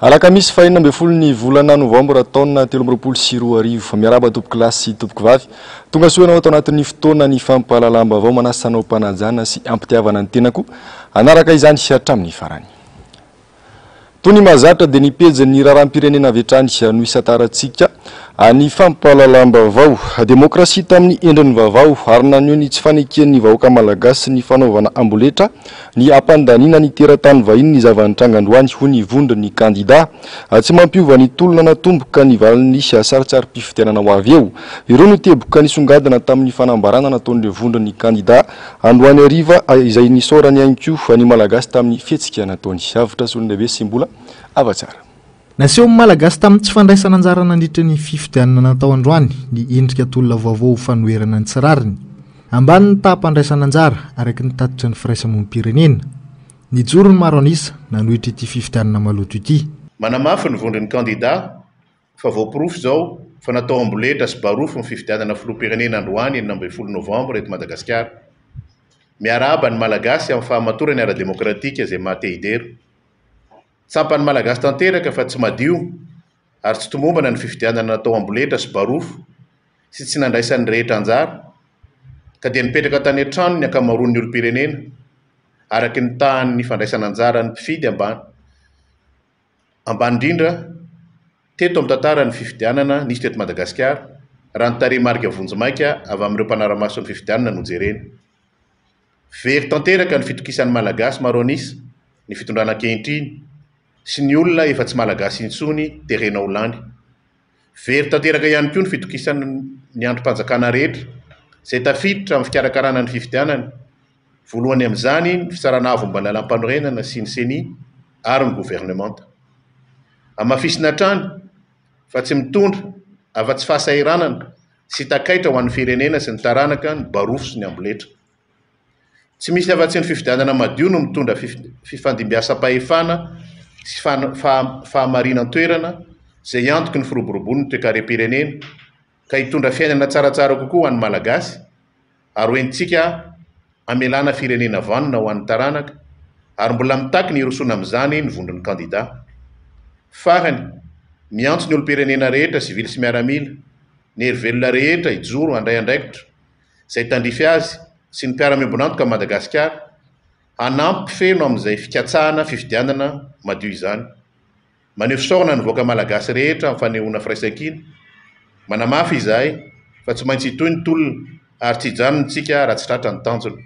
Alakamisy fahinana ambin'ny folo ny volana novambra taona 2024 miaraba tompoko lahy sy tompoko vavy tonga soanao atao anatin'ny fotoana ny fampahalalam-baovao manasanao mpanajana sy ampitiavana ny tenako anaraka izany hatramin'ny farany. Toy ny mahazatra dia nipejy ny raharam-pirenena avy hatrany no isataratsika ny fampahalalam-baovao demokrasia tamin'ny endriny vaovao ary nanio ny tsy faneken'ny vahoaka malagasy ny fanaovana amboletra ny ampandanina ny teratany vahiny ny zava-nitranga-androany ho ny vondry ny kandida tsy mampiova ny tolona natomboka ny valiny saritsary-pifidianana ho avy eo ireo no teboka nisongadina tamin'ny fanambarana nataon'ireo vondry ny kandida androany ariva izay nisaorany ihany koa ny malagasy tamin'ny fihetsika nataony avitra sy olon-dehibe sy mbola avatsara. Naseho malagasy tamin'ny tsy fandraisana anjara nandritra ny fifidianana natao androany ny endrika tolona vaovao fanoherana ny tsirariny ambany ny tahampandraisana anjara araky ny tatitra ny firaisamonim-pirenena ny joro ny maro anisa nanohitra ity fifidianana maloto ity. Manamafy ny vondriny kandida fa voaporofo zao fa natao amboletra sy barofo ny fifidianana filoham-pirenena androany 20 novambra eto Madagasikara miaraba ny malagasy amin'ny fahamatorany ara-demokratika izay mahatehidero. Tsampany malagasy tanteraka fa tsy madio ary tsy tomombana ny fifidianana natao amboletra sy barofo sy tsy nandraisan'ny rehetra anjara ka dia nipetraka tany an-trano ny ankamaroan'ny olom-pirenena araky ny tahan'ny fandraisana anjara ny mpifidy ambany indrindra teto amin'ny tantara ny fifidianana nisy teto Madagasikara raha ny tarehimarika vonjimaika avy amin'ireo mpanara-maso ny fifidianana no jerena. Very tanteraka ny fitokisan'ny malagasy maro anisa ny fitondrana ankehitriny sy ny olona efa tsy malagasy intsony terena Holandy. Very tanteraka ihany koa ny fitokisan'ny ny androm-panjakana rehetra izay tafiditra amin'ny fikarakarana ny fifidianana voalohany amin'izany ny fisarana avom-balalam-panorenana sy ny seni ary ny gouvernemanta. Amafisina hatrany fa tsy mitondra afa-tsy fahasahiranana sy takaitra ho an'ny firenena sy ny taranaka ny barofo sy ny amboletra. Tsy misy afa-tsy ny fifidianana madio no mitondra fifandimbiasam-pahefana sy fahamarinan-toerana izay antoky ny firoborobon'ny toe-karem-pirenena ka hitondra fiainana tsaratsara kokoa ho an'ny malagasy ary hoentsika amelana firenena vanona ho an'ny taranaka ary mbola mitaky ny hirosona amin'izany ny vondron'ny kandida. Farany miantso ny olo-pirenena rehetra sivily sy miaramila ny hery-velona rehetra hijoro handray andraikitra izay tandrify azy sy ny mpiara-miombonantoka Madagasikara hanampy feno amin'izay fikatsahana fifidianana madio izany. Maneho fisaorana ny voaka malagasy rehetra amin'ny fanehoana firaisan-kina manamafy izahay fa tsy maintsy hitoy ny tolona ary tsy hijanontsika raha tsy tratra ny tanjona.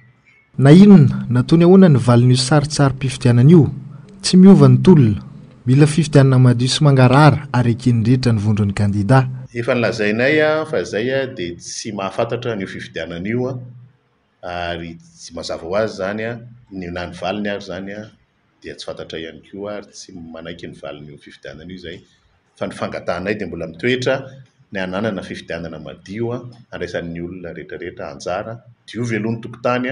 Na inona nataony ahoana ny valin'io saritsary-pifidianana io tsy miova ny tolona mila fifidianana madio sy mangarahara ary ekenindrehetra ny vondron'ny kandida. Efa nilazainay fa izay dia tsy mahafantatra n'io fifidianana io ary tsy mazava ho azy zany ny na ny valiny ary zany dia tsy fantatra ihany koa ary tsy manaiky ny valin'io fifidianana io zay fa ny fangatahanay dia mbola mitoetra ny ananana fifidianana madio andraisan'ny olona rehetrarehetra anjara diovy aloha ny tokotany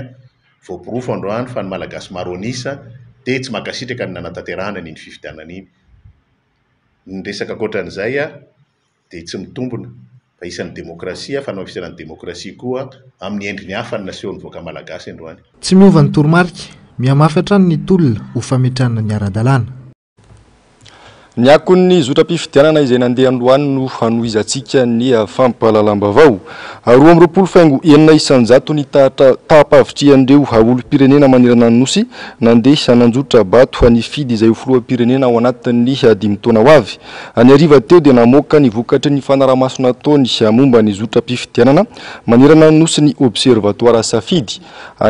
voaporofo androany fa ny malagasy maro anisa dia tsy makasitraka ny nanatanterahana n'iny fifidianana iny. Ny resaka ankoatran'izay dia tsy mitombona fa isan'ny demokrasia fa nao-fisan'ny demokrasia koa amin'ny endriny hafa ny nasehon'ny voaka malagasy androany. Tsy miova ny toromarika mihamafy hatrany ny tolona ho fametrahana ny ara-dalàna. Ny akon'ny zotra-pifidianana izay nandeha androany no hanohizantsika ny fampahalalam-baovao. 20 faingo enina isanjato ny tahapavitrian'ireo olo-pirenena manerana ny nosy nandeha nanjotra bato ny fidy izay ho filoham-pirenena ao anatin'ny 5 taona ho avy. Any ariva teo dia namoaka ny vokatry ny fanaraha-maso nataony momba ny zotra-pifidianana manerana ny nosy ny observatoire safidy.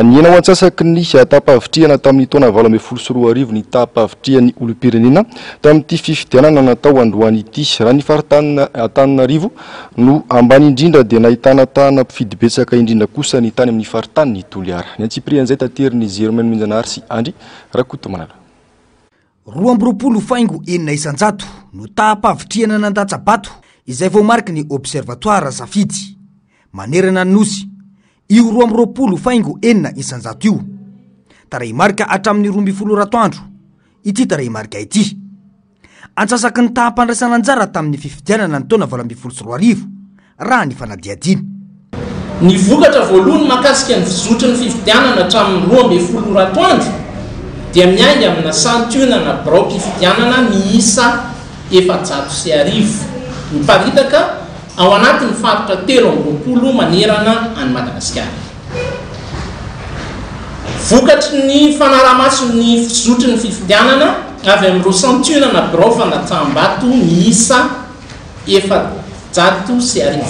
Niena ho antsasaky ny tahapavitriana tamin'ny taona 2024 ny tahapavitrian'ny olo-pirenena tamin'ity fifidianana natao androany ity raha ny faritany Antananarivo no ambany indrindra dia nahitana tahana mpifidy betsaka indrindra kosa ny tany amin'ny faritany ny Toliara. Ny antsiprian'izay tateriny Jermaine Minjanary sy Andry Rakoto Manala. 20 faingo enina isanjato no tahapavitriana nandatsabato izay voamariky ny observatoire safidy manerana ny nosy io 20 faingo enina isanjato io tarahimarika hatramin'ny 12 ratoandro ity tarahimarika ity. Antsasaky ny tahampandraisana anjara tamin'ny fifidianana ny taona 2024 raha ny fanadiadiny. Ny vokatra voalohany mahakasika ny zotra ny fifidianana hatramin'ny 12 ratoandro dia miainga amina santionana birao mpifidianana miisa 750 miparitaka ao anatin'ny faritra 13 manerana any Madagasikara. Vokatry ny fanaraha-mason'ny fizotry ny fifidianana avy amin'ireo santionana birao fandatsaham-bato miisa 750.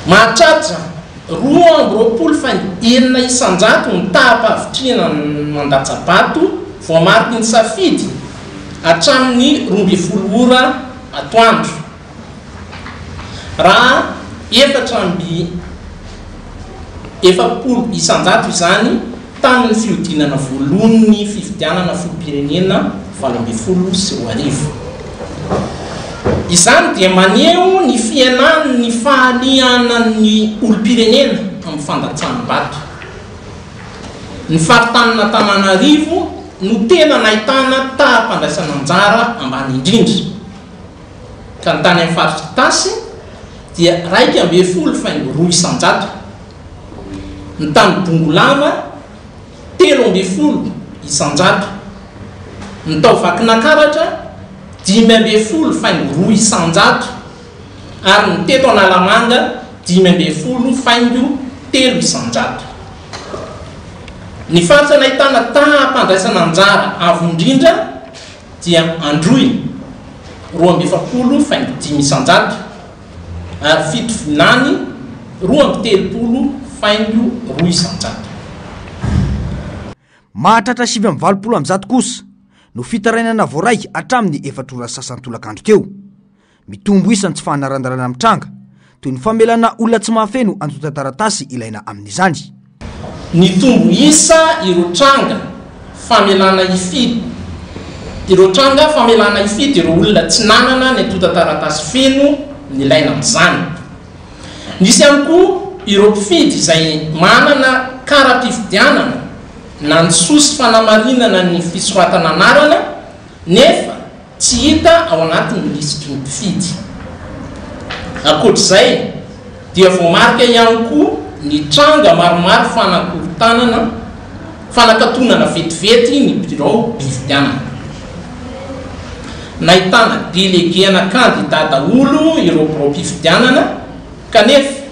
Mahatratra 220 isanjato ny taham-pahavitrina mandatsabato voamariky ny safidy hatramin'ny 12 ora atoandro. Raha 740 isanjato izany tamin'ny fiodinana voalohan'ny fifidianana filoham-pirenena 2020. Izany dia maneho ny fiainan'ny fahalianan'ny olom-pirenena amin'ny fandatsaham-bato. Ny faritany Antananarivo no tena nahitana taham-pandraisana anjara ambany indrindra. Ka ny tany amin'ny faritra Tasy dia 112 isanjato. Ny tany Bongolava 13 isanjato. Ny tao Vakinankaratra 12 isanjato ary ny teto Analamanga 12 isanjato. Ny faritra nahitana taham-pandraisana anjara avo indrindra dia Androy 12 isanjato ary Fitovinany 12 isanjato. Mahatratra 720 kosa no fitarainana voaray hatramin'ny 4 ora sasantolakandro teo. Mitombo isany tsy fanarandarana mitranga toy ny famelana olona tsy mahafeno anjotantaratasy ilaina amin'izany. Ny tombo isa ireo tranga famelana ifidy. Ireo tranga famelana ifidy ireo olona tsy nanana ny anjotantaratasy feno nilaina amin'izany. Nisy ihany koa ireo mpifidy izay manana kara-pifidianana na ny sosy fanamarinana ny fisoratana anarana nefa tsy hita ao anatin'ny lisitry ny mpifidy. Ankoatr'izay dia voamarika ihany koa ny tranga maromaro fanakatonana vetivety ny birao mpifidianana. Nahitana delegena kandidata olo ireo birao mpifidianana kanefa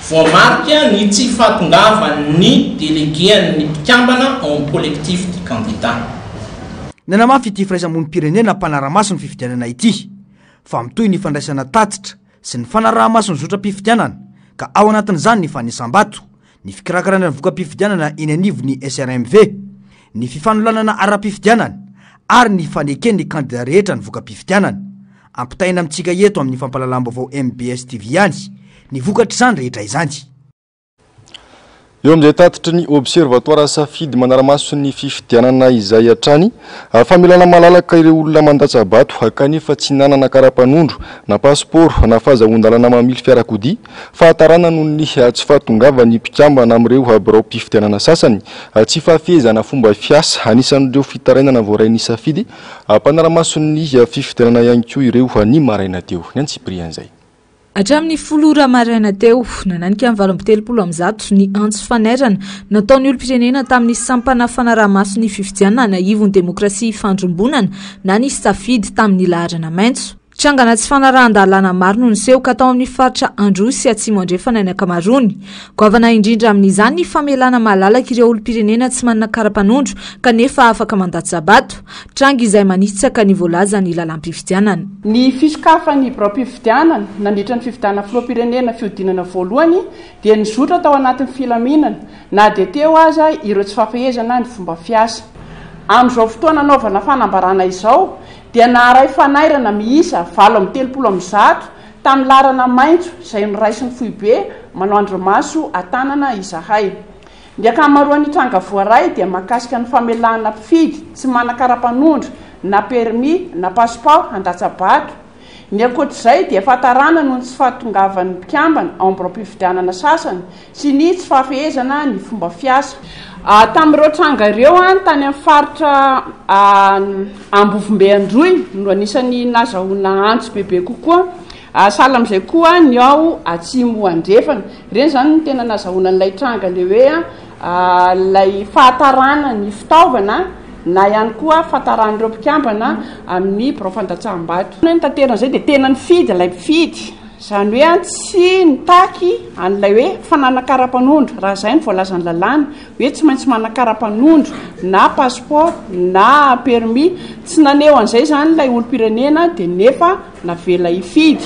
voamarika ny tsy fahatongavan'ny delegean'ny mpikambana ao amin'ny collectif du candidat. Nanamafy ity firaisamonim-pirenena mpanaraha-maso ny fifidianana ity fa mitoy ny fandraisana tatitra sy ny fanaraha-maso ny zotra-pifidianana ka ao anatin'izany ny fanisam-bato, ny fikirakarana ny voka-pifidianana eny anivon'ny SRMV, ny fifanolanana ara-pifidianana ary ny faneken'ny kandida rehetra ny voka-pifidianana. Ampitaina amintsika eto amin'ny fampalalam-baovao MBS TV ihany ny vokatra izany rehetra izany. Eo amin'izay tatitry ny observatoire safidy manaramaso ny fifidianana izay hatrany famelana malalaka ireo olona mandatsabato kanefa tsy nanana kara-panondro na pasiporo na fahazahoan-dalana mamily fiarakodia fahatarana noho ny tsy fahatongavany mpikambana amin'ireo birao mpifidianana sasany tsy fahafehezana fomba fiasa anisan'ireo fitarainana voarainy safidy mpanaramaso ny fifidianana ihany koa ireo ny maraina teo. Ny antsiprian'izay hatramin'ny 10 ora maraina teo nananika amin'ny 20 ny antso fanerana nataon'ny olom-pirenena tamin'ny sampana fanaraha-maso ny fifidianana na ivon'ny demokrasia fandrombonana na ny safidy tamin'ny laharana maitso. Trangana tsy fanarahan-dalana maro no niseho ka tao amin'ny faritra Androy sy Atsimo andrefana ny akamarony. Goavana indrindra amin'izany ny famelana malalaka ireo olom-pirenena tsy manana kara-panondro kanefa afaka mandatsabato, tranga izay manitsaka ny voalaza ny lalam-pifidianana. Ny fisokafan'ny birao mpifidianana nandritra ny fifidianana filoham-pirenena fiodinana voalohany dia nizotra tao anatin'ny filaminana na dia teo aza ireo tsy fafehezana ny fomba fiasa. Amin'izao fotoana anaovana fanambarana izao dia naharay fanairana miisa 730 tamin'ny laharana maitso izay niraisy ny foibe manao andromaso atanana izahay. Ny ankamaroan'ny tranga voaray dia mahakasika ny famelana mpifidy tsy manan-kara-panondro na permis na passeport handatsabato. Ny ankoatr'izay dia fahatarana noho ny tsy fahatongavan'ny mpikambana ao amin'ny birao mpifidianana sasany sy ny tsy fahafehezana ny fomba fiasa. Tamin'ireo tranga ireo tany amin'ny faritra Ambovombe Androy no anisan'ny nazahoana antso bebe kokoa. Sahala amin'izay koa ny ao Atsimo andrefana. Ireny zany no tena nazahoana an'ilay tranga le hoe lay fahatarana ny fitaovana na ihany koa fahataranyireo mpikambana amin'ny birao fandatsaham-bato. Ny tanterana zay dia tena ny fidy lay mpifidy, izany hoe tsy nitaky an'ilay hoe fananakaram-panondro. Raha izay ny voalazany lalàna hoe tsy maintsy manakaram-panondro na passeport na permis, tsy naneo an'izay zany lay olom-pirenena dia nefa navela hifidy.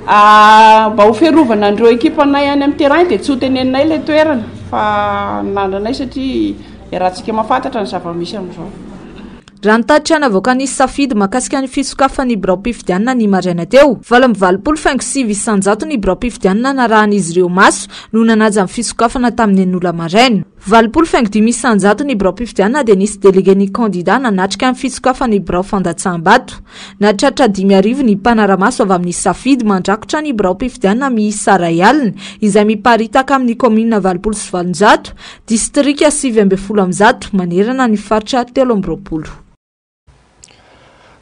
Mba ho fiarovana an'ireo ekipanay any amin'ny terrain dia tsy ho teneninay ilay toerana fa nandranay satria rahantsika mahafantatra ny zava-misy amin'izao. Raha nitatitra navoaka nisy safidy mahakasika ny fisokafan'ny birao mpifidianana ny maraina teo, 8.5 isanjato ny birao mpifidianana narahan'izy ireo maso no nanaja amin'ny fisokafana tamin'ny en'olona maraina. 8.5 isanjato ny birao mpifidianana dia nisy delege ny kandida nanatrika amin'ny fisokafan'ny birao fandatsaham-bato. Nahatratra 5 ny mpanaramaso avy amin'ny safidy mandrakotra ny birao mpifidianana miisa ray alina izay miparitaka amin'ny komina 8.7, distrika 7.10 manerana ny faritra 3.20.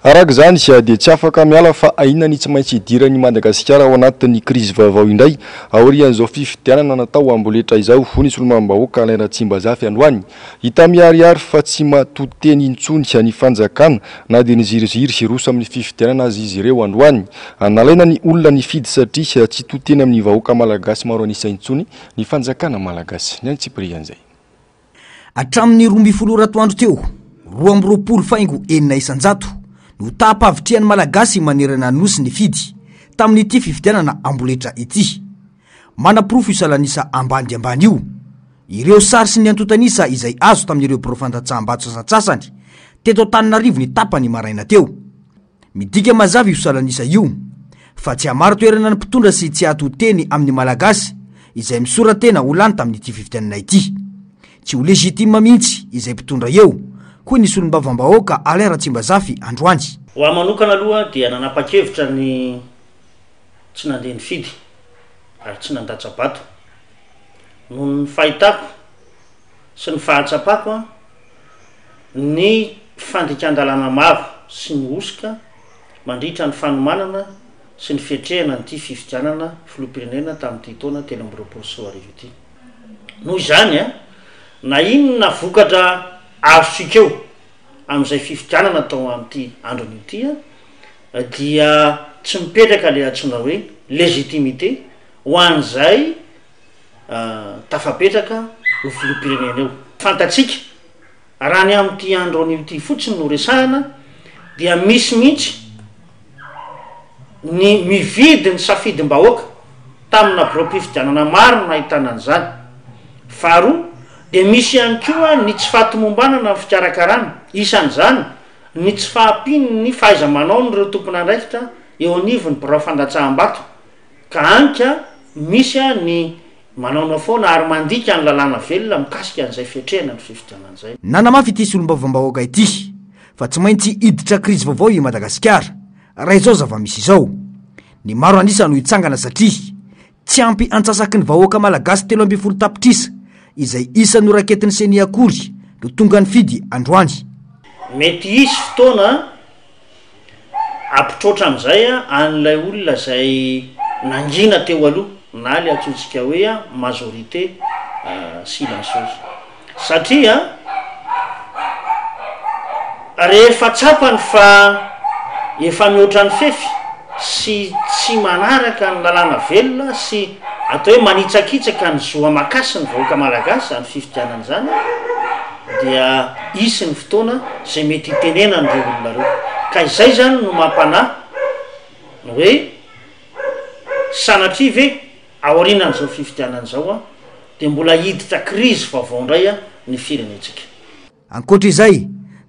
Araka izany dia tsy afaka miala fa ainany tsy maintsy hidirany Madagasikara ao anatin'ny krizy vaovao indray aorian'izao fifidianana natao amboletra izao. Ho nisy olombavam-bahoaka Alain Ratsimbazafy androany hita miharihary fa tsy matoteny intsony ny fanjakana na dia ny ziriziry sy roso amin'ny fifidianana azy izy ireo androany. Nalaina ny olona nifidy satria tsy toteny amin'ny vahoaka malagasy maro anisa intsony ny fanjakana malagasy. Ny any Tsiprian'izay hatramin'ny 12 atoandro teo 2.9 isanjato no tapavitriany malagasy manerana nosy ny fidy tamin'ity fifidianana amboletra ity. Manaprofo isalanisa ambany ambany io ireo sary sy ny antotanisa izay azo tamin'ireo birao fandatsaham-bato sasatsasany teto Antananarivo ny tapany maraina teo. Midika mazava io salanisa io fa tsy hamaro toerana ny mpitondra sy tsy atoteny amin'ny malagasy izay misoratena ho lany tamin'ity fifidianana ity. Tsy ho legitima mihitsy izay mpitondra eo koa nisy olom-bavam-bahoaka Alain Ratsimbazafy androany. Ho aho manokana aloha dia nanapa-kevitra ny tsy nandeha nifidy ary tsy nandatsa-bato. Noho ny fahitako sy ny fahatsapako ny fandikan-dalàna maro sy ny osika mandritra ny fanomanana sy ny fietrehana nyity fifidianana filoham-pirenena tamin'ity taona 2024 ity. Noho izany na inona vokatra azontsika eo amin'izay fifidianana tao amin'ity androny ity dia tsy mipetraka le antsoina hoe legitimité ho an'izay tafapetraka ho filoham-pirenena eo. Fantatsika raha ny amin'ity androny ity fotsiny no resahana dia misy mihitsy ny mividy ny safidim-bahoaka tamina birao mpifidianana maro nahitana an'izany. Faharoa dia misy ihany koa ny tsy fahatomombanana ny fikarakarana, isan'izany ny tsy fahampiny ny fahaiza-manao nyreo tompon'andraikitra eo anivony birao fandatsaham-bato ka anka misy ny manaona foana ary mandika ny lalàna velona mikasika an'izay fietrehana ny fifidianana izay. Nanamafy ity sy olom-bavam-bahoaka ity fa tsy maintsy hiditra krizy vaovao i Madagasikara raha izao zava-misy izao. Ny maro anisa no hitsangana satria tsy ampy antsasaky ny vahoaka malagasy 30 tapitrisa izay isa noraketin'ny seny akory no tonga ny fidy androany. Mety isy fotoana ampitrotra amin'izay an'ilay olona izay nangina teo aloha na le atsotsika hoe majorité silencieuse satria rehefa tsapany fa efa mihoatra ny fefy sy tsy manaraka ny lalàna velona sy atao hoe manitsakitsaka ny zoa makasy ny vahoaka malagasy any fifidianana zany dia isy ny fotoana izay mety hitenena nyreo olona reo. Ka izay zany no mampanahy hoe sanatria ve aorinan'izao fifidianana izao dia mbola hiditra krizy vaovao indray ny firenetsika. Ankoatra izay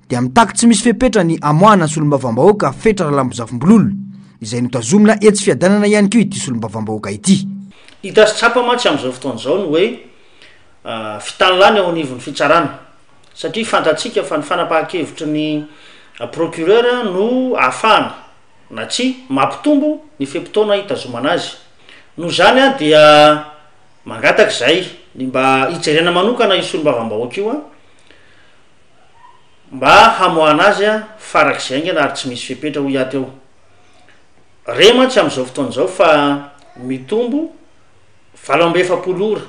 dia mitaky tsy misy fepetra ny amoahana sy olom-bavam-bahoaka fetra Ralambozafimbololo izay notazomina etsy fiadanana ihany koa ity sy olom-bavam-bahoaka ity. Hita sy tsapa matsy amin'izao fotoana izao ny hoe fitanilany ao anivon'ny fitsarana satria fantatsika fa ny fanapahan-kevitry ny procureur no ahafahana na tsy mampitombo ny fepitoana hitazomana azy. Noho izany dia mangataka izay ny mba hijerena manokana isy olom-bavam-bahoaka io mba hamoahana azy farak'izay aingana ary tsy misy fepetra ho iaty eo. Re matsy amin'izao fotoana izao fa mitombo 27 ora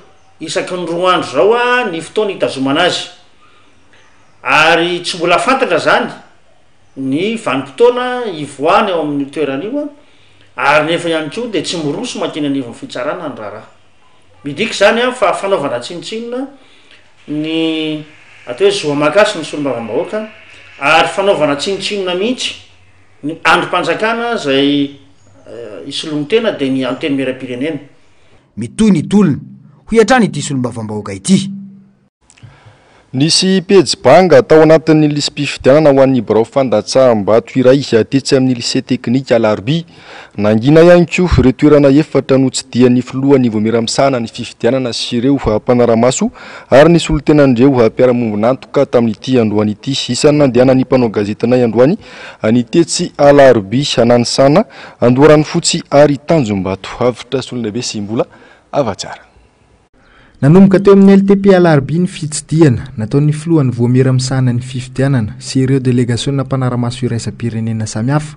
isaky ny roa andro zao a ny fotoana hitazomana azy ary tsy mbola fantatra zany ny vanim-potoana ivoany ao amin'ny toeran'io ary nefa ihany ko de tsy miroso makeny anivon'ny fitsarana ny raharaha midiky zany a fa fanaovana tsinotsinona ny atao hoe zoamakasy ny solombavam-bahoaka ary fanaovana tsinotsinona mihitsy ny androm-panjakana zay isolony tena de ny anteny miram-pirenena mitoy ny tolony ho iatrany ity solombavam-bahoaka ity nisy pejibanga tao anatin'ny lisym-pifidianana ho an'ny birao fandatsaham-bato iray atetsy amin'ny lycée teknika Alarby nangina ihany koa ireo toerana efatra no tsy dia ny filohany voamiramisana ny fifidianana sy ireo mpanaramaso ary nisy olo-tenandreo mpiara-mombonantoka tamin'ity androany ity isan'ny nandehana ny mpanao gazetinay androany nitetsy Alarby ananisana andoarany fotsy ary Tanjombato avitra solon'lehibe sy mbola avatsara. Nanomboka teo amin'ny LTP Alarby ny fitsidiana nataon'ny filohan'ny voamiramisana ny fifidianana sy ireo délégationna mpanaramaso iraisam-pirenena samihafa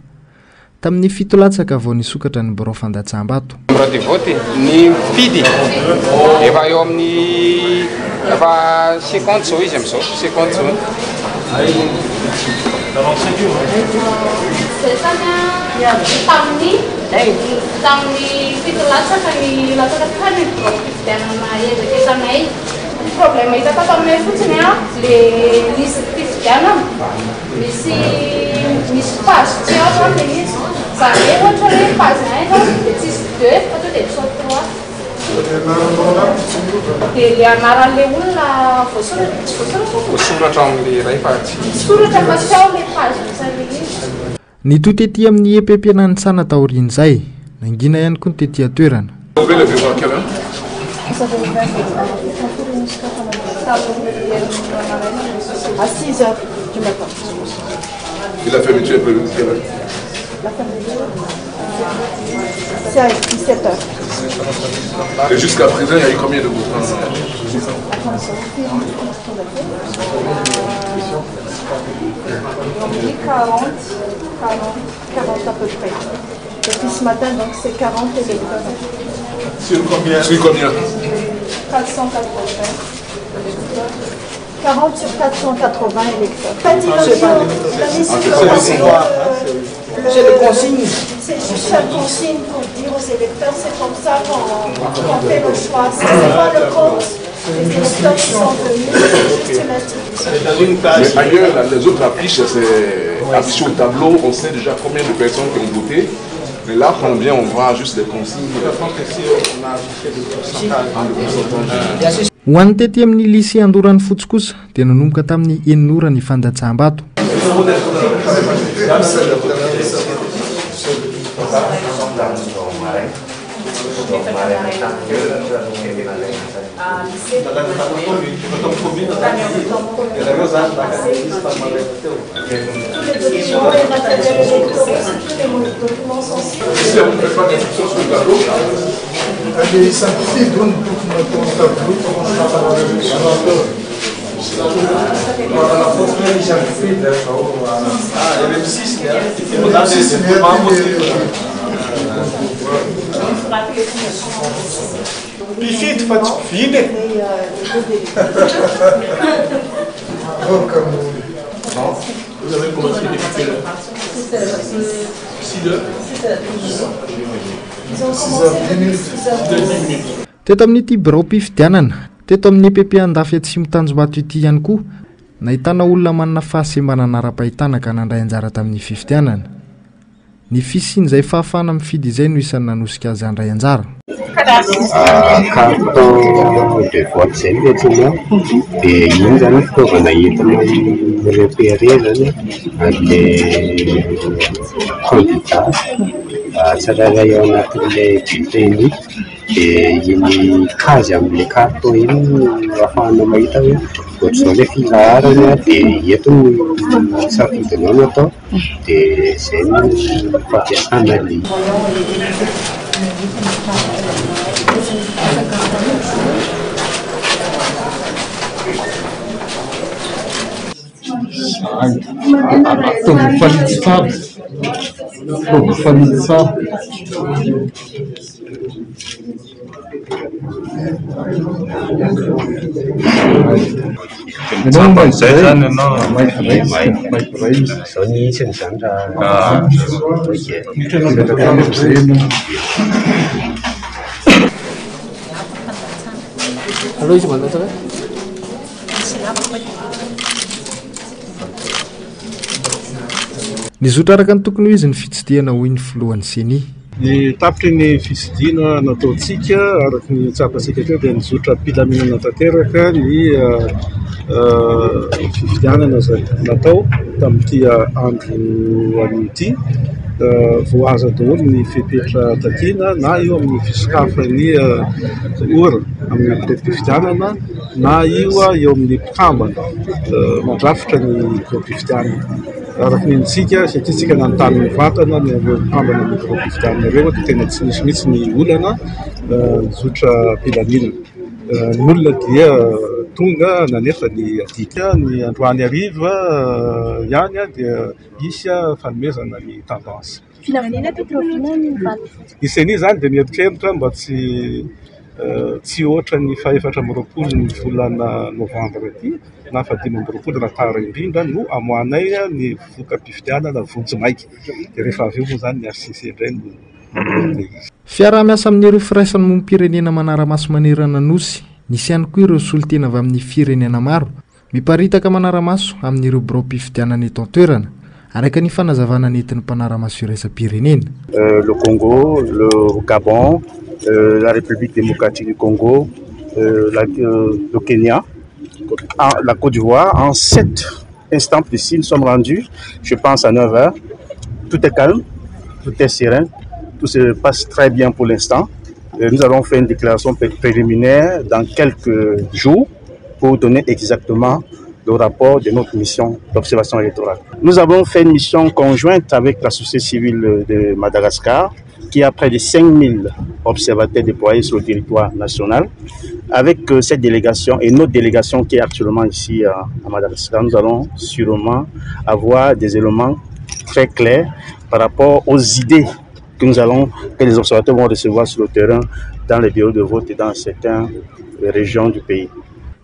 tamin'ny 7 latsaka vao nisokatra ny birao fandatsaham-bato. Muradi vote ny fidy efa eo amin'ny efa 50 zao izy am'izao 50 zao. Tamin'ny 7 latsaka ny latsaka tany birao fifidianana ezakezanay problème hita tato aminay fotsiny a le lisy fifidianana misy page tsy ao de misy zany ohatra hoe page 1 zao de tsisy 2 fa to de misao 3 de le anaran'le olona voasoratra amin'le ray fa tsy soratra fa tsy ao le page misany izy. Ny toy tetỳ amin'ny EPP-na ny sana taorian'izay nangina ihany koa ny tetỳ atoerana. À 6 heures du matin. Et la fermeture est prévue quelle heure? La fermeture, c'est à 17 heures. Et jusqu'à présent, il y a eu combien de groupes? On dit 40 à peu près. Depuis ce matin, donc c'est 40 électeurs. Sur combien? Sur combien? 480. 40 sur 480 électeurs. La mission c'est le consigne. C'est juste la consigne pour dire aux électeurs, c'est comme ça qu'on fait le choix. C'est pas le compte. Les électeurs qui sont venus, c'est systématique. Mais ailleurs, les autres affiches, c'est affiché au tableau, on sait déjà combien de personnes qui ont voté. Mais là, quand on vient, on voit juste les consignes. Ho an'ny tetỳ amin'ny lycée Andoran'ny Fotsy kosa dia nanomboka tamin'ny 9 ora ny fandatsaham-bato. Pifito fa tsy mpividy Vous avez commencé depuis quelle heure? 6 heures. Teto amin'ity birao mpifidianana teto amin'ny EPP Andafy Atsimo Tanjombato ity ihany koa nahitana olona manana fahasembanana ara-pahitana ka nandray anjara tamin'ny fifidianana. Ny fisian'izay fahafana mifidy izay no isan'ny nanosika azy handray anjara. Carton de vote zay no antsoina dia iny zany fitaovana entina repérer zany an'le candidat tsirairay ao anatin'ilay bulletin iny dia iny kazy amin'le carton iny ahafahana mahita hoe ohatr'izao ilay filaharana dia eto no safidinao no atao dia izay no fampiasana le Zay zany ianao zao ny isany zany raha aloha izy mandatsaka nizotra araka ny tokony ho izy ny fitsidihana hoy ny filohan'ny seni. Ny tapitry ny fisidihana nataontsika araky ny tsapatsika teo dia nizotra mpilaminana tanteraka ny fifidianana zay natao tamin'ity andro an'ity voaza daholo ny fepetra takiana na io amin'ny fisokafan'ny ora amin'ny fifidianana na io eo amin'ny mpikambana mandrafitra ny fifidianana. Araky ny tsika satria tsika nanontany ny vatana ny mpikambana ny fifidianana ireo dia tena tsy misy mihitsy ny olana nizotra mpilaminana. Ny olona dia tonga nanefa ny adika ny androany ariva ihany dia isy fanomezana ny tendance. Iseny zany dia mieritreritra mba tsy ohatra ny faefatra amby roapolo ny volana novambra ity na fadimy amby roapolo raha tara indrindra no amoanay ny voka-pifidianana Vonjimaiky. Dia rehefa avy eo moa zany ny RCC indray no fiaraha-miasa amin'ireo firaisan'ny mompirenena manara-maso manerana nosy. Nisy ihany koa ireo solitena avy amin'ny firenena maro miparitaka manara-maso amin'ireo birao-pifidianana eto an-toerana araka ny fanazavana nentin'ny mpanara-maso iraisam-pirenena. Le Congo, le Gabon, la République démocratique du Congo, le Kenya, la Côte d'Ivoire. En 7 instants précis, nous sommes rendus, je pense à 9 heures. Tout est calme, tout est serein, tout se passe très bien pour l'instant. Nous allons faire une déclaration préliminaire dans quelques jours pour donner exactement le rapport de notre mission d'observation électorale. Nous avons fait une mission conjointe avec la société civile de Madagascar qui a près de 5000 observateurs déployés sur le territoire national. Avec cette délégation et notre délégation qui est actuellement ici à Madagascar, nous allons sûrement avoir des éléments très clairs par rapport aux idées que les observateurs vont recevoir sur le terrain dans les bureaux de vote et dans certaines régions du pays.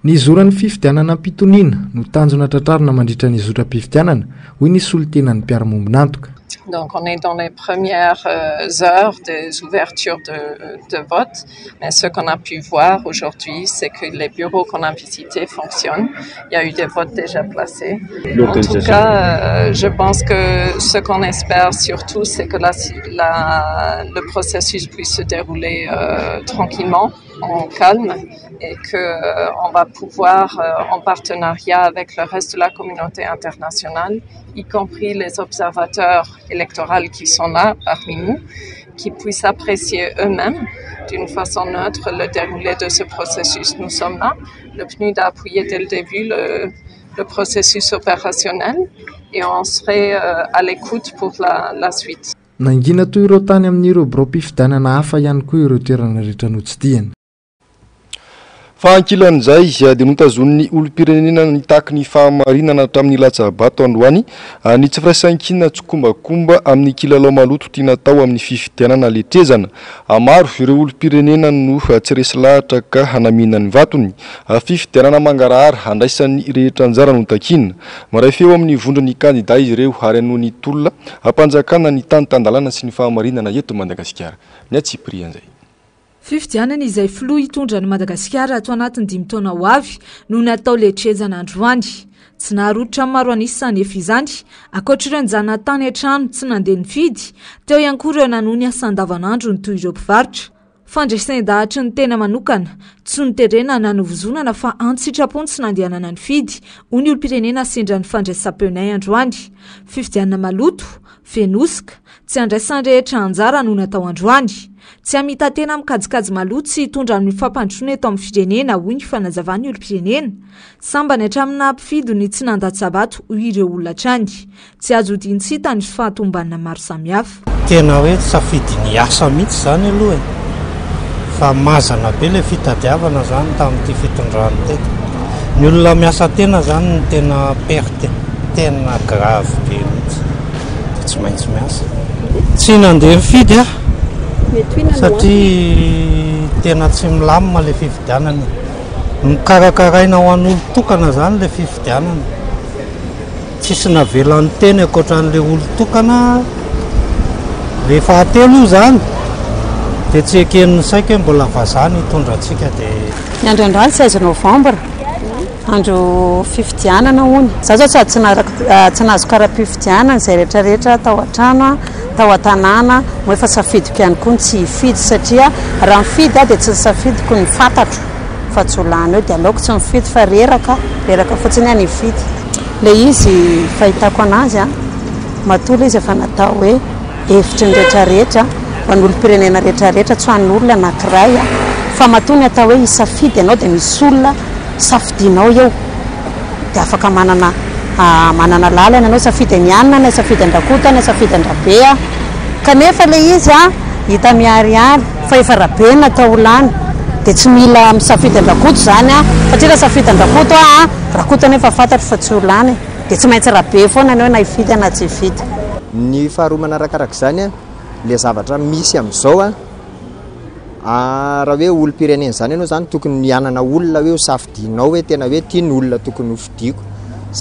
Nizoran'ny fifidianana mpitoniana no tanjona tratrarina mandritra ny zotra-pifidianana hoy ny solitenan'ny mpiara-mombonantoka. Donc on est dans les premières heures des ouvertures de vote. Mais ce qu'on a pu voir aujourd'hui, c'est que les bureaux qu'on a visités fonctionnent. Il y a eu des votes déjà placés. En tout cas, je pense que ce qu'on espère surtout, c'est que le processus puisse se dérouler tranquillement, en calme, et qu'on va pouvoir, en partenariat avec le reste de la communauté internationale, y compris les observateurs électoraux qui sont là parmi nous, qui puissent apprécier eux-mêmes d'une façon neutre le déroulé de ce processus. Nous sommes là. Le PNUD a appuyé dès le début le processus opérationnel et on serait à l'écoute pour la suite. Nangina toy ireo tany amin'ireo birao-pifidianana hafa ihany koa ireo toerana rehetra notsidihana. Fa ankilan'izay dia notazon'ny olom-pirenena nitaky ny fahamarinana hatramin'ny latsabato androany ny tsy firaisan-kina tsokombakomba amin'ny kilalao maloto tiana tao amin'ny fifidianana letrezana. Maro ireo olom-pirenena no tsy resy lahatra ka hanamina ny vatony. Fifidianana mangarahara handraisan'ny rehetra anjara no takina. Maray feo amin'ny vondron'ny kandida izy ireo ary anoh'ny tolona hampanjakana ny tany-tandalana sy ny fahamarinana eto Madagasikara. Ny Atsipri an'izay. Fifidianana izay filoha hitondra ny Madagasikara ato anatin'ny 5 taona ho avy no natao letrezana androany. Tsy naharoditra maro anisany efa izany, ankoatr'ireo nijanona tany an-trano tsy nandeha nifidy, teo ihany koa ireo nanohy ny asa andavanandro ny toy ireo mpivarotra. Fandraisan-dahatry ny tena manokana, tsy niterena na novozonana fa antsitrapony tsy nandehanana nifidy, hoy ny olom-pirenena sendra ny fandraisam-peonay androany. Fifidianana maloto, fenosika, tsy andraisan'ny rehetra anjara no natao androany. Tsy amita tena mikajikajy maloto sy hitondra ny fampandrosoana eto amin'ny firenena hoy ny fanazavan'ny olom-pirenena. Sambany hatramina mpifidy ny tsy nandaty-sabato hoy ireo olona trany. Tsy azo hodin-tsita ny fahatombanana maro samihafa. Tena hoe safidy ny asa mihitsy zany aloha fa mazana be le fitadiavana zany tamin'ity fitondrany teto. Ny olona miasa tena zany ny tena perte tena grave be mihitsy. Tsy maintsy miasa. Tsy nandeha mifidy satria tena tsy milamina le fifidianana mikarakaraina ho an'olo tokana zany le fifidianana tsisy navelan'ny teny akoatran'le olo tokana le fahatelo io zany dia tsy eken'ny saika mbola vazany hitondrantsika dia ny androandroany 16 novembre andro fifidianana hony za zao sady tsy nahazo karaha-pifidianana izay rehetrarehetra tao an-trano tao an-tanàna mo efa safidiko ihany koa ny tsy hifidy satria raha mifidy dia tsy safidiko ny fantatro fa tsy olana eo dia aleoko tsy mifidy fa reraka fotsiny any hifidy le izy fahitako anazy matola izy efa natao hoe hevitry ny rehetrarehetra ho an'olom-pirenena rehetrarehetra tsy ho an'olona anankiray fa matoa ny atao hoe hisafidy ianao dia misy olona safidinao eo dia afaka manana lalana ianao safidy amianina na safidy andrakota na safidy andrabe kanefa le izy hita miariary fa efa rabe natao lany dia tsy mila misafidy andrakoto zany satria raha safidy andrakoto rakota nefa fantatro fa tsy olany dia tsy maintsy rabe foana anao na hifidy na tsy hifidy ny faharoa manarakarak' zany le zavatra misy amin'izao raha hoe olo-pirenena zany ianao zany tokony mianana olona hoe safidinao hoe tena hoe tia ny olona tokony hofidiko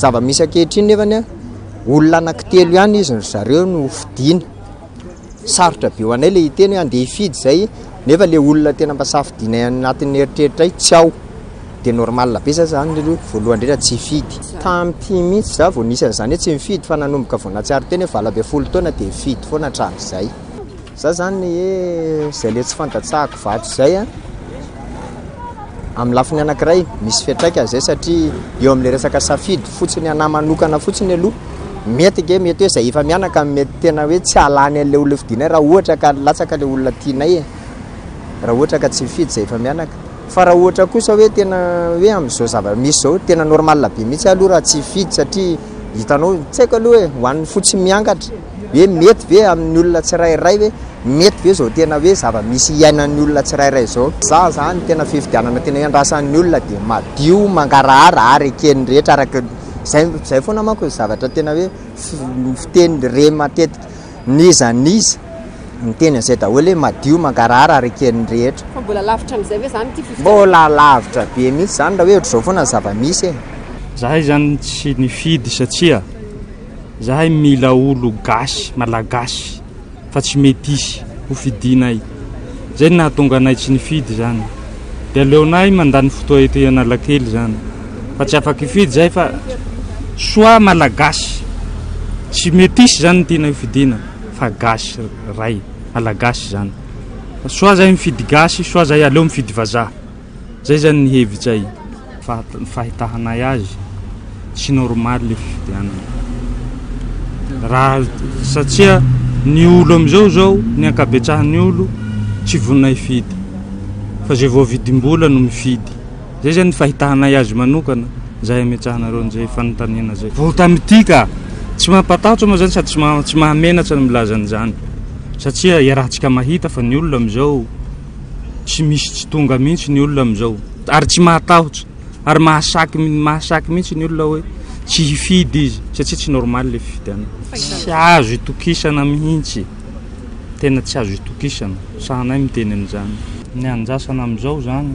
zava-misy ankehitriny nefany olona anankitelo ihany izy zareo no fidiana sarotra be ho anay le hiteny andeha hifidy zay nefa le olona tena mba safidina anatin'ny eritreritra tsy ao dia normal be zany voalohany indrindra tsy hifidy tamty mihitsy za vao nisy an'izany hoe tsy mifidy fa nanomboka vao natsiary teny hoe 20 taona dia hifidy foana hatramin'izay za zany hoe zay le tsy fantatsahako vato zay amin'ny lafiny anankiray misy fiatraika zay satria eo amin'le resaka safidy fotsiny anamanokana fotsiny aloha mety hoe zay efa mianaka mety tena hoe tsy halany an'le olona fidinay raha ohatra ka latsaka le olona tianay raha ohatra ka tsy mifidy zay efa mianaka fa raha ohatra kosa hoe tena hoe amin'izao zava-misy zao tena normal be mihitsy aloha raha tsy hifidy satria hitanao tsy haiko aloha hoe hoan'ny fotsiny miangatra hoe mety ve amin'ny olona tsirairay hoe mety ve zao tena hoe zava-misy iainan'ny olona tsirairay zao za zany tena fifidianana tena iandrasan'ny olona dia madio mangarahara ary ekeny rehetra araka zay foana manko zavatra tena hoe fiteny re matetika niza miteny an'izay daholo hoe madio mangarahara ary ekeny rehetra fa mbola lavitra amin'izay ve zany ty mbola lavitra be mihitsy zany raha hoe ohatr'izao foana zava-misy zahay zany tsy nifidy satria zahay mila olo gasy malagasy fa tsy mety isy ho fidinay zay nahatonga anay tsy nifidy zany dia aleonay mandany fotoa ety Analakely zany fa tsy afaka hifidy zay fa soa malagasy tsy mety isy zany tiana hifidina fa gasy ray malagasy zany soa zay mifidy gasy soa zay aleo mifidy vazaha zay zany nihevitsay fahitahanay azy tsy normal le fifidianana raha satria ny olo am'izao zao ny ankabetsahan'ny olo tsy vonina hifidy fa zay vao vidim-bola no mifidy zay zany fahitahanay azy manokana zay ametsahanareo n'izay fanontaniana zay vao tamitika tsy mampatahotra moa zany sady tsy mahamenatra ny milazan'izany satria iarahantsika mahita fa ny olona am'izao tsy misy tsy tonga mihitsy ny olona am'izao ary tsy mahatahotra ary mahasaky mihitsy ny olona hoe tsy hifidy izy satria tsy normal le fifidiana tsy azo hitokisana mihitsy tena tsy azo hitokisana sahanay miteny an'izany ny anjasana am'izao zany